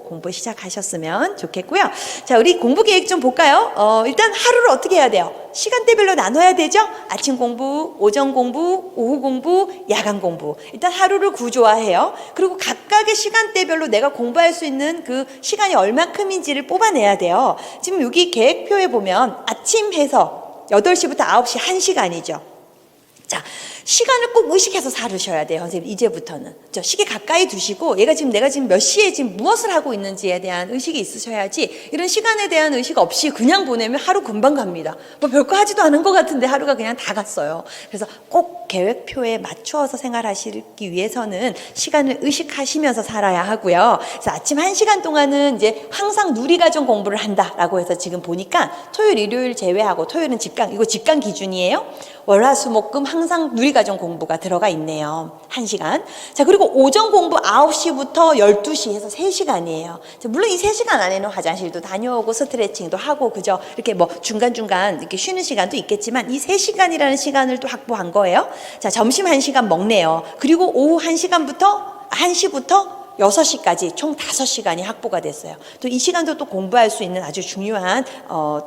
Speaker 1: 공부 시작하셨으면 좋겠고요. 자, 우리 공부 계획 좀 볼까요? 일단 하루를 어떻게 해야 돼요? 시간대별로 나눠야 되죠? 아침 공부, 오전 공부, 오후 공부, 야간 공부. 일단 하루를 구조화해요. 그리고 각각의 시간대별로 내가 공부할 수 있는 그 시간이 얼마큼인지를 뽑아내야 돼요. 지금 여기 계획표에 보면 아침 해서 8시부터 9시 1시간이죠. 자, 시간을 꼭 의식해서 살으셔야 돼요, 선생님. 이제부터는 저 시계 가까이 두시고 내가 지금 몇 시에 지금 무엇을 하고 있는지에 대한 의식이 있으셔야지 이런 시간에 대한 의식 없이 그냥 보내면 하루 금방 갑니다. 뭐 별거 하지도 않은 것 같은데 하루가 그냥 다 갔어요. 그래서 꼭 계획표에 맞추어서 생활하시기 위해서는 시간을 의식하시면서 살아야 하고요. 그래서 아침 1시간 동안은 이제 항상 누리과정 공부를 한다라고 해서 지금 보니까 토요일, 일요일 제외하고 토요일은 직강, 이거 직강 기준이에요. 월화수목금 항상 누리과정 공부가 들어가 있네요. 1시간. 자, 그리고 오전 공부 9시부터 12시 해서 3시간이에요. 물론 이 3시간 안에는 화장실도 다녀오고 스트레칭도 하고, 그죠? 이렇게 뭐 중간중간 이렇게 쉬는 시간도 있겠지만 이 3시간이라는 시간을 또 확보한 거예요. 자, 점심 1시간 먹네요. 그리고 오후 1시부터 6시까지 총 5시간이 확보가 됐어요. 또 이 시간도 또 공부할 수 있는 아주 중요한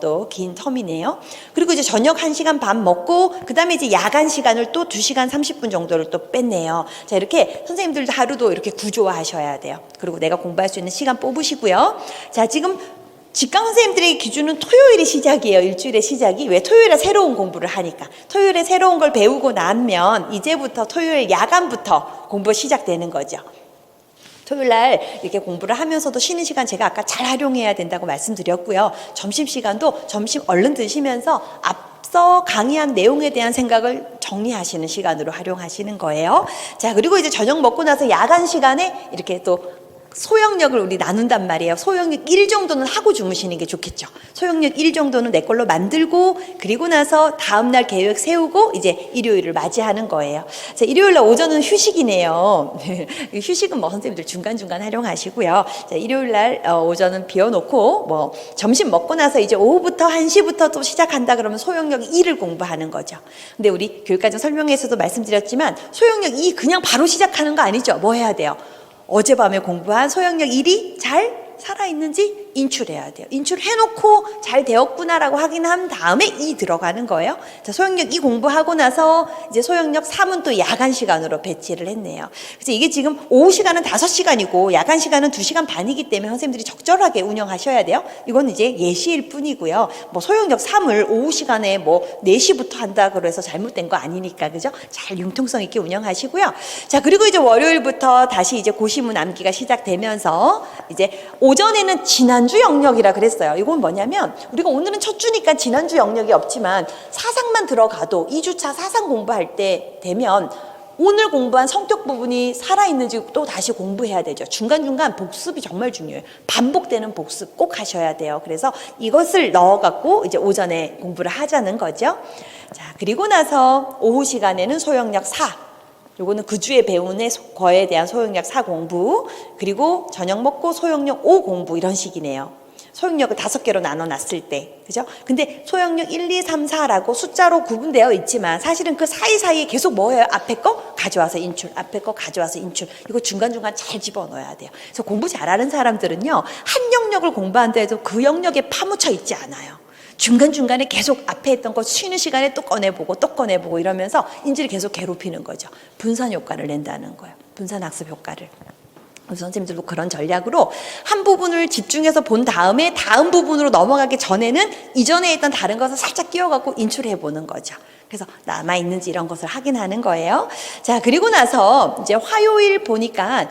Speaker 1: 또 긴 텀이네요. 그리고 이제 저녁 1시간 반 먹고 그다음에 이제 야간 시간을 또 2시간 30분 정도를 또 뺐네요. 자, 이렇게 선생님들도 하루도 이렇게 구조화하셔야 돼요. 그리고 내가 공부할 수 있는 시간 뽑으시고요. 자, 지금 직강 선생님들의 기준은 토요일이 시작이에요. 일주일의 시작이. 왜? 토요일에 새로운 공부를 하니까. 토요일에 새로운 걸 배우고 나면 이제부터 토요일 야간부터 공부가 시작되는 거죠. 토요일 날 이렇게 공부를 하면서도 쉬는 시간 제가 아까 잘 활용해야 된다고 말씀드렸고요. 점심시간도 점심 얼른 드시면서 앞서 강의한 내용에 대한 생각을 정리하시는 시간으로 활용하시는 거예요. 자, 그리고 이제 저녁 먹고 나서 야간 시간에 이렇게 또 소형력을 우리 나눈단 말이에요. 소형력 1 정도는 하고 주무시는 게 좋겠죠. 소형력 1 정도는 내 걸로 만들고 그리고 나서 다음날 계획 세우고 이제 일요일을 맞이하는 거예요. 자, 일요일 날 오전은 휴식이네요. 휴식은 뭐 선생님들 중간중간 활용하시고요. 자, 일요일 날 오전은 비워놓고 뭐 점심 먹고 나서 이제 오후부터 1시부터 또 시작한다 그러면 소형력 2를 공부하는 거죠. 근데 우리 교육과정 설명회에서도 말씀드렸지만 소형력 2 그냥 바로 시작하는 거 아니죠. 뭐 해야 돼요? 어젯밤에 공부한 소형력 1이 잘 살아있는지 인출해야 돼요. 인출해놓고 잘 되었구나라고 확인한 다음에 2 들어가는 거예요. 자, 소형력 2 공부하고 나서 이제 소형력 3은 또 야간 시간으로 배치를 했네요. 그래서 이게 지금 오후 시간은 5시간이고 야간 시간은 2시간 반이기 때문에 선생님들이 적절하게 운영하셔야 돼요. 이건 이제 예시일 뿐이고요. 뭐 소형력 3을 오후 시간에 뭐 4시부터 한다 그래서 잘못된 거 아니니까, 그죠? 잘 융통성 있게 운영하시고요. 자, 그리고 이제 월요일부터 다시 이제 고시문 암기가 시작되면서 이제 오전에는 지난주 영역이라 그랬어요. 이건 뭐냐면 우리가 오늘은 첫 주니까 지난주 영역이 없지만 사상만 들어가도 2주차 사상 공부할 때 되면 오늘 공부한 성격 부분이 살아있는지 또 다시 공부해야 되죠. 중간중간 복습이 정말 중요해요. 반복되는 복습 꼭 하셔야 돼요. 그래서 이것을 넣어갖고 이제 오전에 공부를 하자는 거죠. 자, 그리고 나서 오후 시간에는 소형력 4. 요거는 그 주에 배운 거에 대한 소형력 4 공부, 그리고 저녁 먹고 소형력 5 공부, 이런 식이네요. 소형력을 5개로 나눠 놨을 때, 그죠? 근데 소형력 1, 2, 3, 4라고 숫자로 구분되어 있지만 사실은 그 사이사이에 계속 뭐예요? 앞에 거 가져와서 인출, 앞에 거 가져와서 인출. 이거 중간중간 잘 집어넣어야 돼요. 그래서 공부 잘하는 사람들은요, 한 영역을 공부한다 해도 그 영역에 파묻혀 있지 않아요. 중간중간에 계속 앞에 했던 거 쉬는 시간에 또 꺼내보고 이러면서 인지를 계속 괴롭히는 거죠. 분산 효과를 낸다는 거예요. 분산 학습 효과를. 선생님들도 그런 전략으로 한 부분을 집중해서 본 다음에 다음 부분으로 넘어가기 전에는 이전에 했던 다른 것을 살짝 끼워갖고 인출해 보는 거죠. 그래서 남아있는지 이런 것을 확인하는 거예요. 자, 그리고 나서 이제 화요일 보니까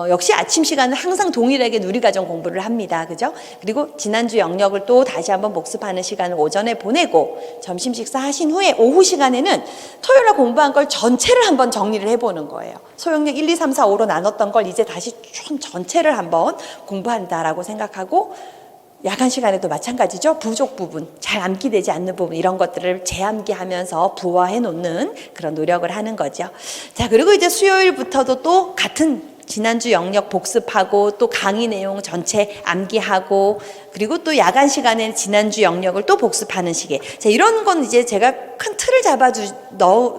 Speaker 1: 역시 아침 시간은 항상 동일하게 누리과정 공부를 합니다. 그죠? 그리고 지난주 영역을 또 다시 한번 복습하는 시간을 오전에 보내고 점심 식사 하신 후에 오후 시간에는 토요일에 공부한 걸 전체를 한번 정리를 해보는 거예요. 소형력 1, 2, 3, 4, 5로 나눴던 걸 이제 다시 좀 전체를 한번 공부한다라고 생각하고 야간 시간에도 마찬가지죠. 부족 부분, 잘 암기되지 않는 부분 이런 것들을 재암기하면서 부화해 놓는 그런 노력을 하는 거죠. 자, 그리고 이제 수요일부터도 또 같은 지난주 영역 복습하고 또 강의 내용 전체 암기하고 그리고 또 야간 시간에 지난주 영역을 또 복습하는 시기에 자, 이런 건 이제 제가 큰 틀을 잡아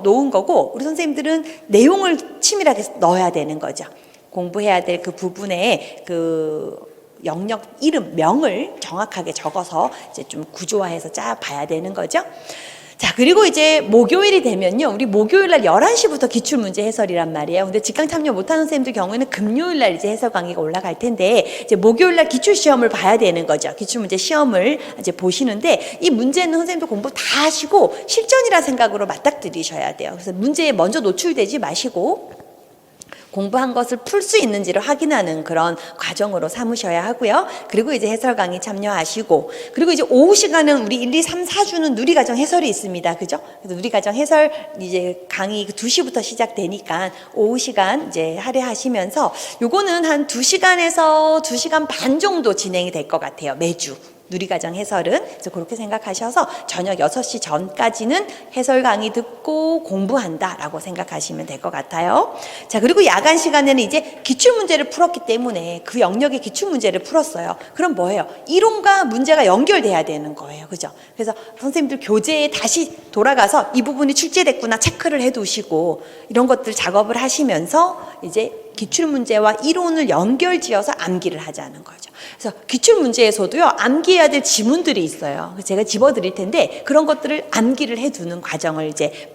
Speaker 1: 놓은 거고 우리 선생님들은 내용을 치밀하게 넣어야 되는 거죠. 공부해야 될 그 부분에 그 영역 이름, 명을 정확하게 적어서 이제 좀 구조화해서 짜 봐야 되는 거죠. 자, 그리고 이제 목요일이 되면요. 우리 목요일 날 11시부터 기출문제 해설이란 말이에요. 근데 직강 참여 못하는 선생님들 경우에는 금요일 날 이제 해설 강의가 올라갈 텐데, 이제 목요일 날 기출시험을 봐야 되는 거죠. 기출문제 시험을 이제 보시는데, 이 문제는 선생님도 공부 다 하시고, 실전이라 생각으로 맞닥뜨리셔야 돼요. 그래서 문제에 먼저 노출되지 마시고, 공부한 것을 풀 수 있는지를 확인하는 그런 과정으로 삼으셔야 하고요. 그리고 이제 해설 강의 참여하시고, 그리고 이제 오후 시간은 우리 1, 2, 3, 4주는 누리과정 해설이 있습니다. 그죠? 그래서 누리과정 해설 이제 강의 2시부터 시작되니까 오후 시간 이제 할애하시면서 요거는 한 2시간에서 2시간 반 정도 진행이 될 것 같아요. 매주. 누리과정 해설은. 그래서 그렇게 생각하셔서 저녁 6시 전까지는 해설 강의 듣고 공부한다라고 생각하시면 될 것 같아요. 자, 그리고 야간 시간에는 이제 기출문제를 풀었기 때문에 그 영역의 기출문제를 풀었어요. 그럼 뭐예요? 이론과 문제가 연결돼야 되는 거예요. 그죠? 그래서 선생님들 교재에 다시 돌아가서 이 부분이 출제됐구나 체크를 해 두시고 이런 것들 작업을 하시면서 이제 기출문제와 이론을 연결지어서 암기를 하자는 거죠. 그래서 기출문제에서도요, 암기해야 될 지문들이 있어요. 제가 집어드릴 텐데 그런 것들을 암기를 해두는 과정을 이제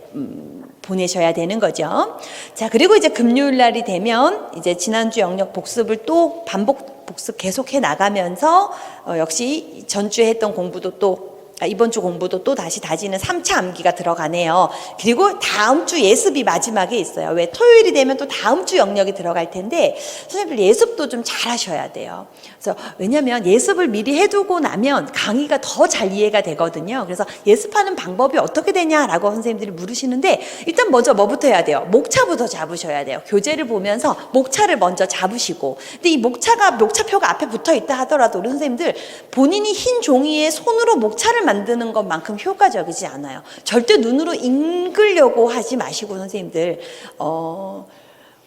Speaker 1: 보내셔야 되는 거죠. 자, 그리고 이제 금요일 날이 되면 이제 지난주 영역 복습을 또 반복 복습 계속해 나가면서 역시 전주에 했던 공부도 또 이번 주 공부도 또 다시 다지는 3차 암기가 들어가네요. 그리고 다음 주 예습이 마지막에 있어요. 왜 토요일이 되면 또 다음 주 영역이 들어갈 텐데 선생님들 예습도 좀 잘 하셔야 돼요. 그래서 왜냐면 예습을 미리 해두고 나면 강의가 더 잘 이해가 되거든요. 그래서 예습하는 방법이 어떻게 되냐라고 선생님들이 물으시는데 일단 먼저 뭐부터 해야 돼요? 목차부터 잡으셔야 돼요. 교재를 보면서 목차를 먼저 잡으시고 근데 이 목차표가 앞에 붙어 있다 하더라도 우리 선생님들 본인이 흰 종이에 손으로 목차를 만드는 것만큼 효과적이지 않아요. 절대 눈으로 읽으려고 하지 마시고 선생님들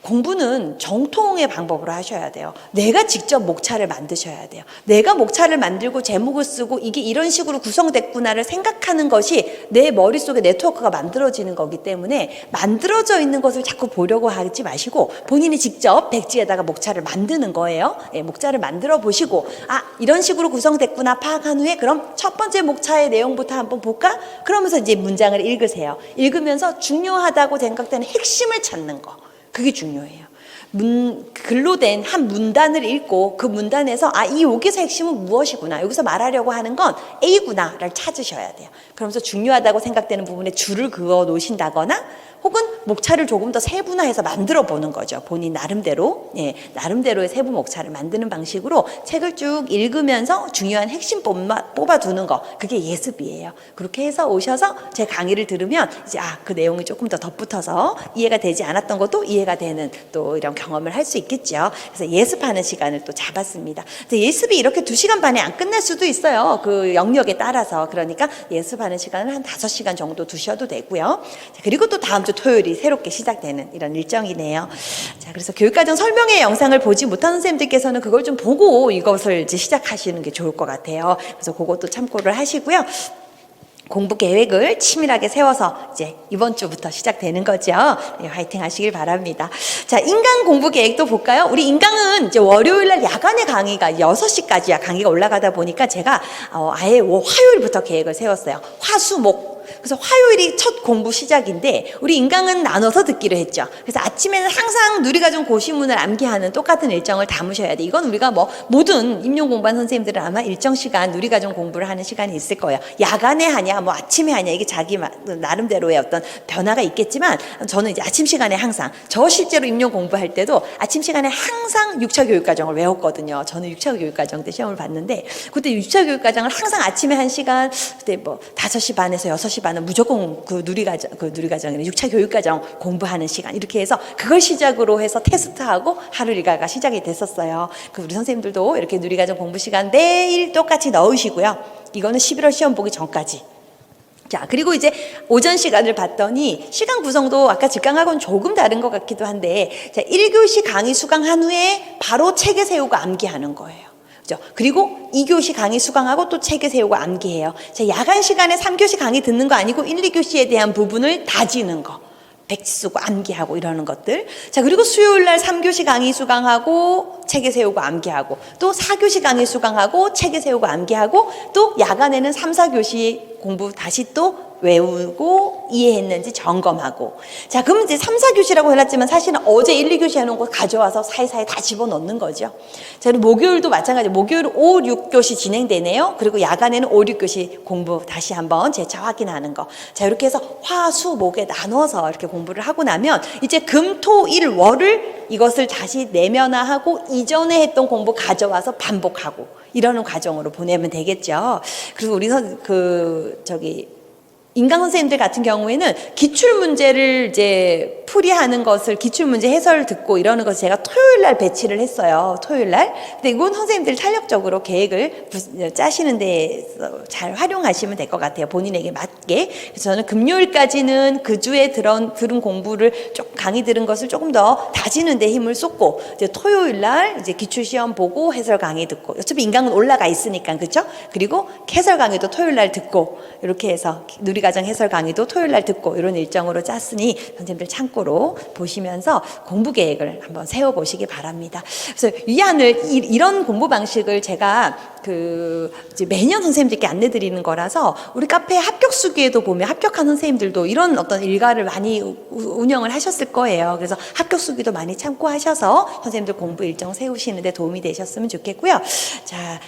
Speaker 1: 공부는 정통의 방법으로 하셔야 돼요. 내가 직접 목차를 만드셔야 돼요. 내가 목차를 만들고 제목을 쓰고 이게 이런 식으로 구성됐구나를 생각하는 것이 내 머릿속에 네트워크가 만들어지는 거기 때문에 만들어져 있는 것을 자꾸 보려고 하지 마시고 본인이 직접 백지에다가 목차를 만드는 거예요. 예, 목차를 만들어 보시고 이런 식으로 구성됐구나 파악한 후에 그럼 첫 번째 목차의 내용부터 한번 볼까? 그러면서 이제 문장을 읽으세요. 읽으면서 중요하다고 생각되는 핵심을 찾는 거. 그게 중요해요. 글로 된 한 문단을 읽고 그 문단에서 이 여기서 핵심은 무엇이구나, 여기서 말하려고 하는 건 A구나를 찾으셔야 돼요. 그러면서 중요하다고 생각되는 부분에 줄을 그어 놓으신다거나 혹은 목차를 조금 더 세분화해서 만들어 보는 거죠. 본인 나름대로, 나름대로의 세부 목차를 만드는 방식으로 책을 쭉 읽으면서 중요한 핵심 뽑아두는 거, 그게 예습이에요. 그렇게 해서 오셔서 제 강의를 들으면 이제 그 내용이 조금 더 덧붙어서 이해가 되지 않았던 것도 이해가 되는 또 이런 경험을 할 수 있겠죠. 그래서 예습하는 시간을 또 잡았습니다. 예습이 이렇게 2시간 반에 안 끝날 수도 있어요. 그 영역에 따라서. 그러니까 예습하는 시간을 한 5시간 정도 두셔도 되고요. 그리고 또 다음 주 토요일이 새롭게 시작되는 이런 일정이네요. 자, 그래서 교육과정 설명회 영상을 보지 못한 선생님들께서는 그걸 좀 보고 이것을 이제 시작하시는 게 좋을 것 같아요. 그래서 그것도 참고를 하시고요. 공부 계획을 치밀하게 세워서 이제 이번 주부터 시작되는 거죠. 화이팅 하시길 바랍니다. 자, 인강 공부 계획도 볼까요? 우리 인강은 이제 월요일날 야간에 강의가 6시까지야 강의가 올라가다 보니까 제가 아예 화요일부터 계획을 세웠어요. 화수목. 그래서 화요일이 첫 공부 시작인데 우리 인강은 나눠서 듣기로 했죠. 그래서 아침에는 항상 누리과정 고시문을 암기하는 똑같은 일정을 담으셔야 돼. 이건 우리가 모든 임용 공부한 선생님들은 아마 일정 시간 누리과정 공부를 하는 시간이 있을 거예요. 야간에 하냐 아침에 하냐 이게 자기 나름대로의 어떤 변화가 있겠지만 저는 이제 아침 시간에 항상 저 실제로 임용 공부할 때도 아침 시간에 항상 6차 교육과정을 외웠거든요. 저는 6차 교육과정 때 시험을 봤는데 그때 6차 교육과정을 항상 아침에 1시간 그때 5시 반에서 6시 반은 무조건 그 누리과정이나 6차 교육과정 공부하는 시간 이렇게 해서 그걸 시작으로 해서 테스트하고 하루 일과가 시작이 됐었어요. 우리 선생님들도 이렇게 누리과정 공부 시간 매일 똑같이 넣으시고요. 이거는 11월 시험 보기 전까지. 자, 그리고 이제 오전 시간을 봤더니 시간 구성도 아까 직강하고는 조금 다른 것 같기도 한데 자, 1교시 강의 수강한 후에 바로 책에 세우고 암기하는 거예요. 그죠? 그리고 2교시 강의 수강하고 또 책에 세우고 암기해요. 자, 야간 시간에 3교시 강의 듣는 거 아니고 1, 2교시에 대한 부분을 다지는 거. 백지 쓰고 암기하고 이러는 것들. 자, 그리고 수요일 날 3교시 강의 수강하고 책에 세우고 암기하고 또 4교시 강의 수강하고 책에 세우고 암기하고 또 야간에는 3, 4교시 공부 다시 또 외우고 이해했는지 점검하고. 자, 그럼 이제 3, 4교시라고 해놨지만 사실은 어제 1, 2교시 해놓은 거 가져와서 사이사이 다 집어넣는 거죠. 자, 그리고 목요일도 마찬가지. 목요일 5, 6교시 진행되네요. 그리고 야간에는 5, 6교시 공부 다시 한번 재차 확인하는 거. 자, 이렇게 해서 화, 수, 목에 나눠서 이렇게 공부를 하고 나면 이제 금, 토, 일, 월을 이것을 다시 내면화하고 이전에 했던 공부 가져와서 반복하고 이러는 과정으로 보내면 되겠죠. 그리고 우리 인강 선생님들 같은 경우에는 기출 문제를 이제 풀이하는 것을 기출문제 해설 듣고 이러는 것을 제가 토요일 날 배치를 했어요. 토요일 날. 근데 이건 선생님들 탄력적으로 계획을 짜시는 데서 잘 활용하시면 될 것 같아요. 본인에게 맞게. 그래서 저는 금요일까지는 그 주에 들은 공부를 좀 강의 들은 것을 조금 더 다지는 데 힘을 쏟고, 이제 토요일 날 이제 기출 시험 보고 해설 강의 듣고, 어차피 인강은 올라가 있으니까, 그렇죠? 그리고 해설 강의도 토요일 날 듣고, 이렇게 해서 누리과정 해설 강의도 토요일 날 듣고, 이런 일정으로 짰으니 선생님들 참고로 보시면서 공부 계획을 한번 세워보시기 바랍니다. 그래서 위안을 이런 공부 방식을 제가 이제 매년 선생님들께 안내드리는 거라서, 우리 카페 합격 수기에도 보면 합격한 선생님들도 이런 어떤 일과를 많이 운영을 하셨을 거예요. 그래서 합격 수기도 많이 참고하셔서 선생님들 공부 일정 세우시는데 도움이 되셨으면 좋겠고요. 자,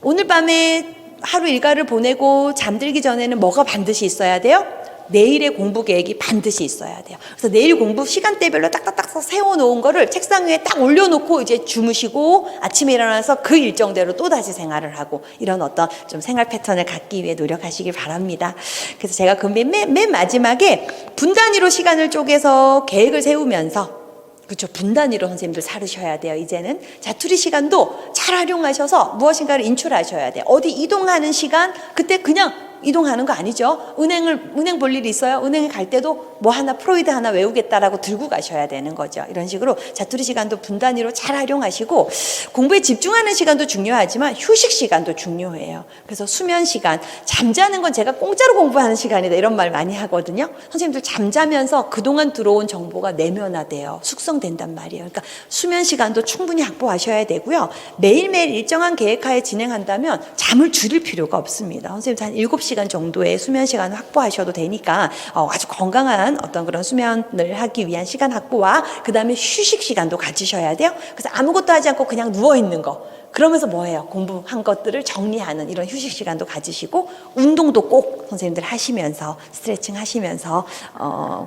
Speaker 1: 오늘 밤에 하루 일과를 보내고 잠들기 전에는 뭐가 반드시 있어야 돼요? 내일의 공부 계획이 반드시 있어야 돼요. 그래서 내일 공부 시간대별로 딱딱딱 세워놓은 거를 책상 위에 딱 올려놓고 이제 주무시고 아침에 일어나서 그 일정대로 또다시 생활을 하고, 이런 어떤 좀 생활 패턴을 갖기 위해 노력하시길 바랍니다. 그래서 제가 그 맨 마지막에 분단위로 시간을 쪼개서 계획을 세우면서, 그렇죠, 분단위로 선생님들 살으셔야 돼요. 이제는 자투리 시간도 잘 활용하셔서 무엇인가를 인출하셔야 돼요. 어디 이동하는 시간, 그때 그냥 이동하는 거 아니죠. 은행 볼 일이 있어요. 은행에 갈 때도 뭐 하나 프로이드 하나 외우겠다라고 들고 가셔야 되는 거죠. 이런 식으로 자투리 시간도 분단위로 잘 활용하시고, 공부에 집중하는 시간도 중요하지만 휴식 시간도 중요해요. 그래서 수면 시간, 잠자는 건 제가 공짜로 공부하는 시간이다 이런 말 많이 하거든요. 선생님들 잠자면서 그동안 들어온 정보가 내면화돼요. 숙성된단 말이에요. 그러니까 수면 시간도 충분히 확보하셔야 되고요. 매일매일 일정한 계획하에 진행한다면 잠을 줄일 필요가 없습니다. 선생님 한 7시간 정도의 수면 시간을 확보하셔도 되니까 아주 건강한 어떤 그런 수면을 하기 위한 시간 확보와 그 다음에 휴식 시간도 가지셔야 돼요. 그래서 아무것도 하지 않고 그냥 누워있는 거, 그러면서 뭐해요? 공부한 것들을 정리하는 이런 휴식 시간도 가지시고, 운동도 꼭 선생님들 하시면서 스트레칭 하시면서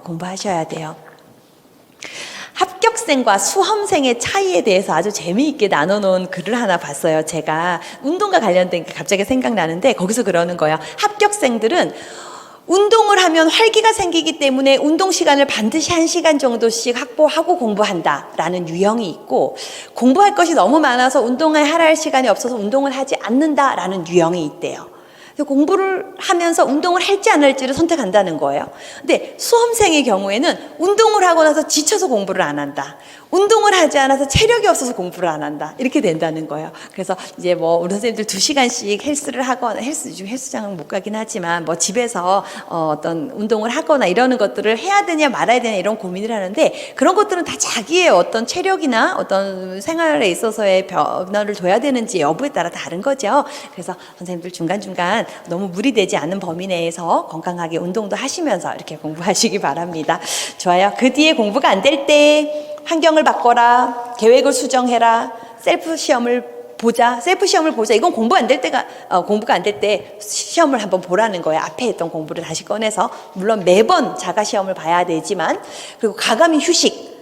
Speaker 1: 공부하셔야 돼요. 합격생과 수험생의 차이에 대해서 아주 재미있게 나눠놓은 글을 하나 봤어요. 제가 운동과 관련된 게 갑자기 생각나는데, 거기서 그러는 거예요. 합격생들은 운동을 하면 활기가 생기기 때문에 운동 시간을 반드시 1시간 정도씩 확보하고 공부한다라는 유형이 있고, 공부할 것이 너무 많아서 운동을 할 시간이 없어서 운동을 하지 않는다라는 유형이 있대요. 공부를 하면서 운동을 할지 안 할지를 선택한다는 거예요. 근데 수험생의 경우에는 운동을 하고 나서 지쳐서 공부를 안 한다, 운동을 하지 않아서 체력이 없어서 공부를 안 한다, 이렇게 된다는 거예요. 그래서 이제 뭐 우리 선생님들 2시간씩 헬스를 하거나, 요즘 헬스장은 못 가긴 하지만 뭐 집에서 어떤 운동을 하거나 이러는 것들을 해야 되냐 말아야 되냐 이런 고민을 하는데, 그런 것들은 다 자기의 어떤 체력이나 어떤 생활에 있어서의 변화를 둬야 되는지 여부에 따라 다른 거죠. 그래서 선생님들 중간중간 너무 무리되지 않은 범위 내에서 건강하게 운동도 하시면서 이렇게 공부하시기 바랍니다. 좋아요. 그 뒤에 공부가 안 될 때 환경을 바꿔라, 계획을 수정해라, 셀프 시험을 보자. 이건 공부가 안 될 때 시험을 한번 보라는 거예요. 앞에 했던 공부를 다시 꺼내서. 물론 매번 자가 시험을 봐야 되지만, 그리고 과감히 휴식.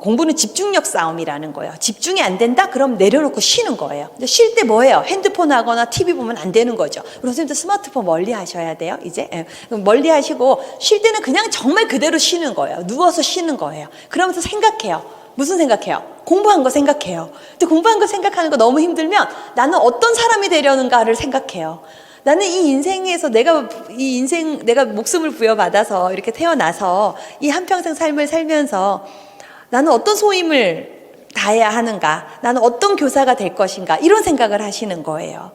Speaker 1: 공부는 집중력 싸움이라는 거예요. 집중이 안 된다? 그럼 내려놓고 쉬는 거예요. 근데 쉴 때 뭐예요? 핸드폰 하거나 TV 보면 안 되는 거죠. 우리 선생님들 스마트폰 멀리 하셔야 돼요, 이제. 멀리 하시고, 쉴 때는 그냥 정말 그대로 쉬는 거예요. 누워서 쉬는 거예요. 그러면서 생각해요. 무슨 생각해요? 공부한 거 생각해요. 근데 공부한 거 생각하는 거 너무 힘들면 나는 어떤 사람이 되려는가를 생각해요. 나는 이 인생에서 내가 목숨을 부여받아서 이렇게 태어나서 이 한평생 삶을 살면서 나는 어떤 소임을 다해야 하는가, 나는 어떤 교사가 될 것인가, 이런 생각을 하시는 거예요.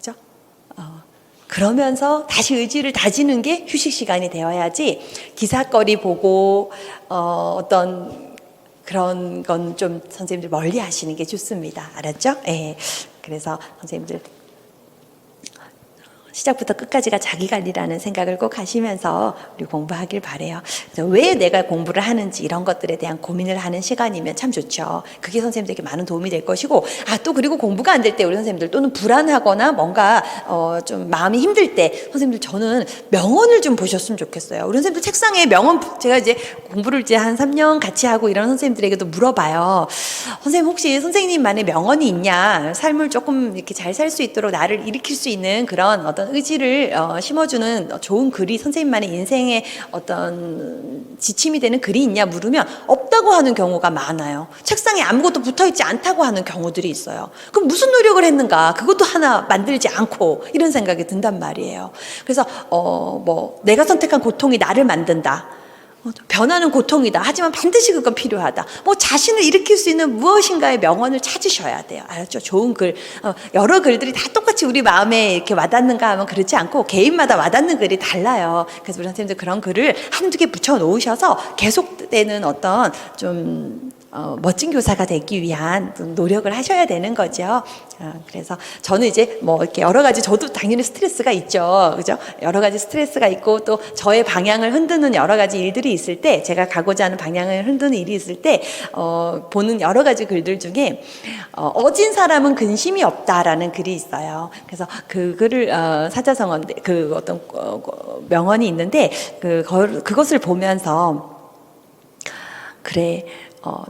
Speaker 1: 그렇죠? 그러면서 다시 의지를 다지는 게 휴식 시간이 되어야지, 기사거리 보고 어떤 그런 건 좀 선생님들 멀리 하시는 게 좋습니다. 알았죠? 예. 그래서 선생님들 시작부터 끝까지가 자기 관리라는 생각을 꼭 하시면서 우리 공부하길 바래요. 그래서 왜 내가 공부를 하는지 이런 것들에 대한 고민을 하는 시간이면 참 좋죠. 그게 선생님들에게 많은 도움이 될 것이고, 또 그리고 공부가 안 될 때 우리 선생님들 또는 불안하거나 뭔가 좀 마음이 힘들 때 선생님들, 저는 명언을 좀 보셨으면 좋겠어요. 우리 선생님들 책상에 명언, 제가 이제 공부를 이제 한 3년 같이 하고 이런 선생님들에게도 물어봐요. 선생님, 혹시 선생님만의 명언이 있냐? 삶을 조금 이렇게 잘 살 수 있도록 나를 일으킬 수 있는 그런 어떤 어떤 의지를 심어주는 좋은 글이 선생님만의 인생의 어떤 지침이 되는 글이 있냐 물으면 없다고 하는 경우가 많아요. 책상에 아무것도 붙어있지 않다고 하는 경우들이 있어요. 그럼 무슨 노력을 했는가? 그것도 하나 만들지 않고 이런 생각이 든단 말이에요. 그래서 뭐 내가 선택한 고통이 나를 만든다. 변하는 고통이다. 하지만 반드시 그건 필요하다. 뭐 자신을 일으킬 수 있는 무엇인가의 명언을 찾으셔야 돼요. 알았죠? 좋은 글, 여러 글들이 다 똑같이 우리 마음에 이렇게 와닿는가 하면 그렇지 않고 개인마다 와닿는 글이 달라요. 그래서 우리 선생님들 그런 글을 한두 개 붙여 놓으셔서 계속되는 어떤 좀 멋진 교사가 되기 위한 노력을 하셔야 되는 거죠. 그래서 저는 이제 뭐 이렇게 여러 가지 저도 당연히 스트레스가 있죠. 그죠? 여러 가지 스트레스가 있고 또 저의 방향을 흔드는 여러 가지 일들이 있을 때 제가 가고자 하는 방향을 흔드는 일이 있을 때 보는 여러 가지 글들 중에 어진 사람은 근심이 없다라는 글이 있어요. 그래서 그 글을 사자성어 그 어떤 명언이 있는데 그것을 보면서 그래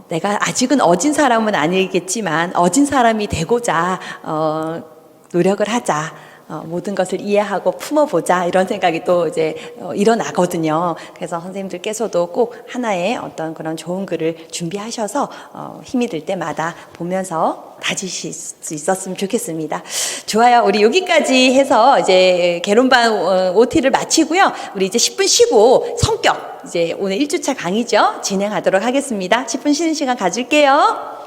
Speaker 1: 내가 아직은 어진 사람은 아니겠지만 어진 사람이 되고자 노력을 하자. 모든 것을 이해하고 품어보자 이런 생각이 또 이제 일어나거든요. 그래서 선생님들께서도 꼭 하나의 어떤 그런 좋은 글을 준비하셔서 힘이 들 때마다 보면서 다지실 수 있었으면 좋겠습니다. 좋아요. 우리 여기까지 해서 이제 개론반 OT를 마치고요. 우리 이제 10분 쉬고 성격 이제 오늘 1주차 강의죠. 진행하도록 하겠습니다. 10분 쉬는 시간 가질게요.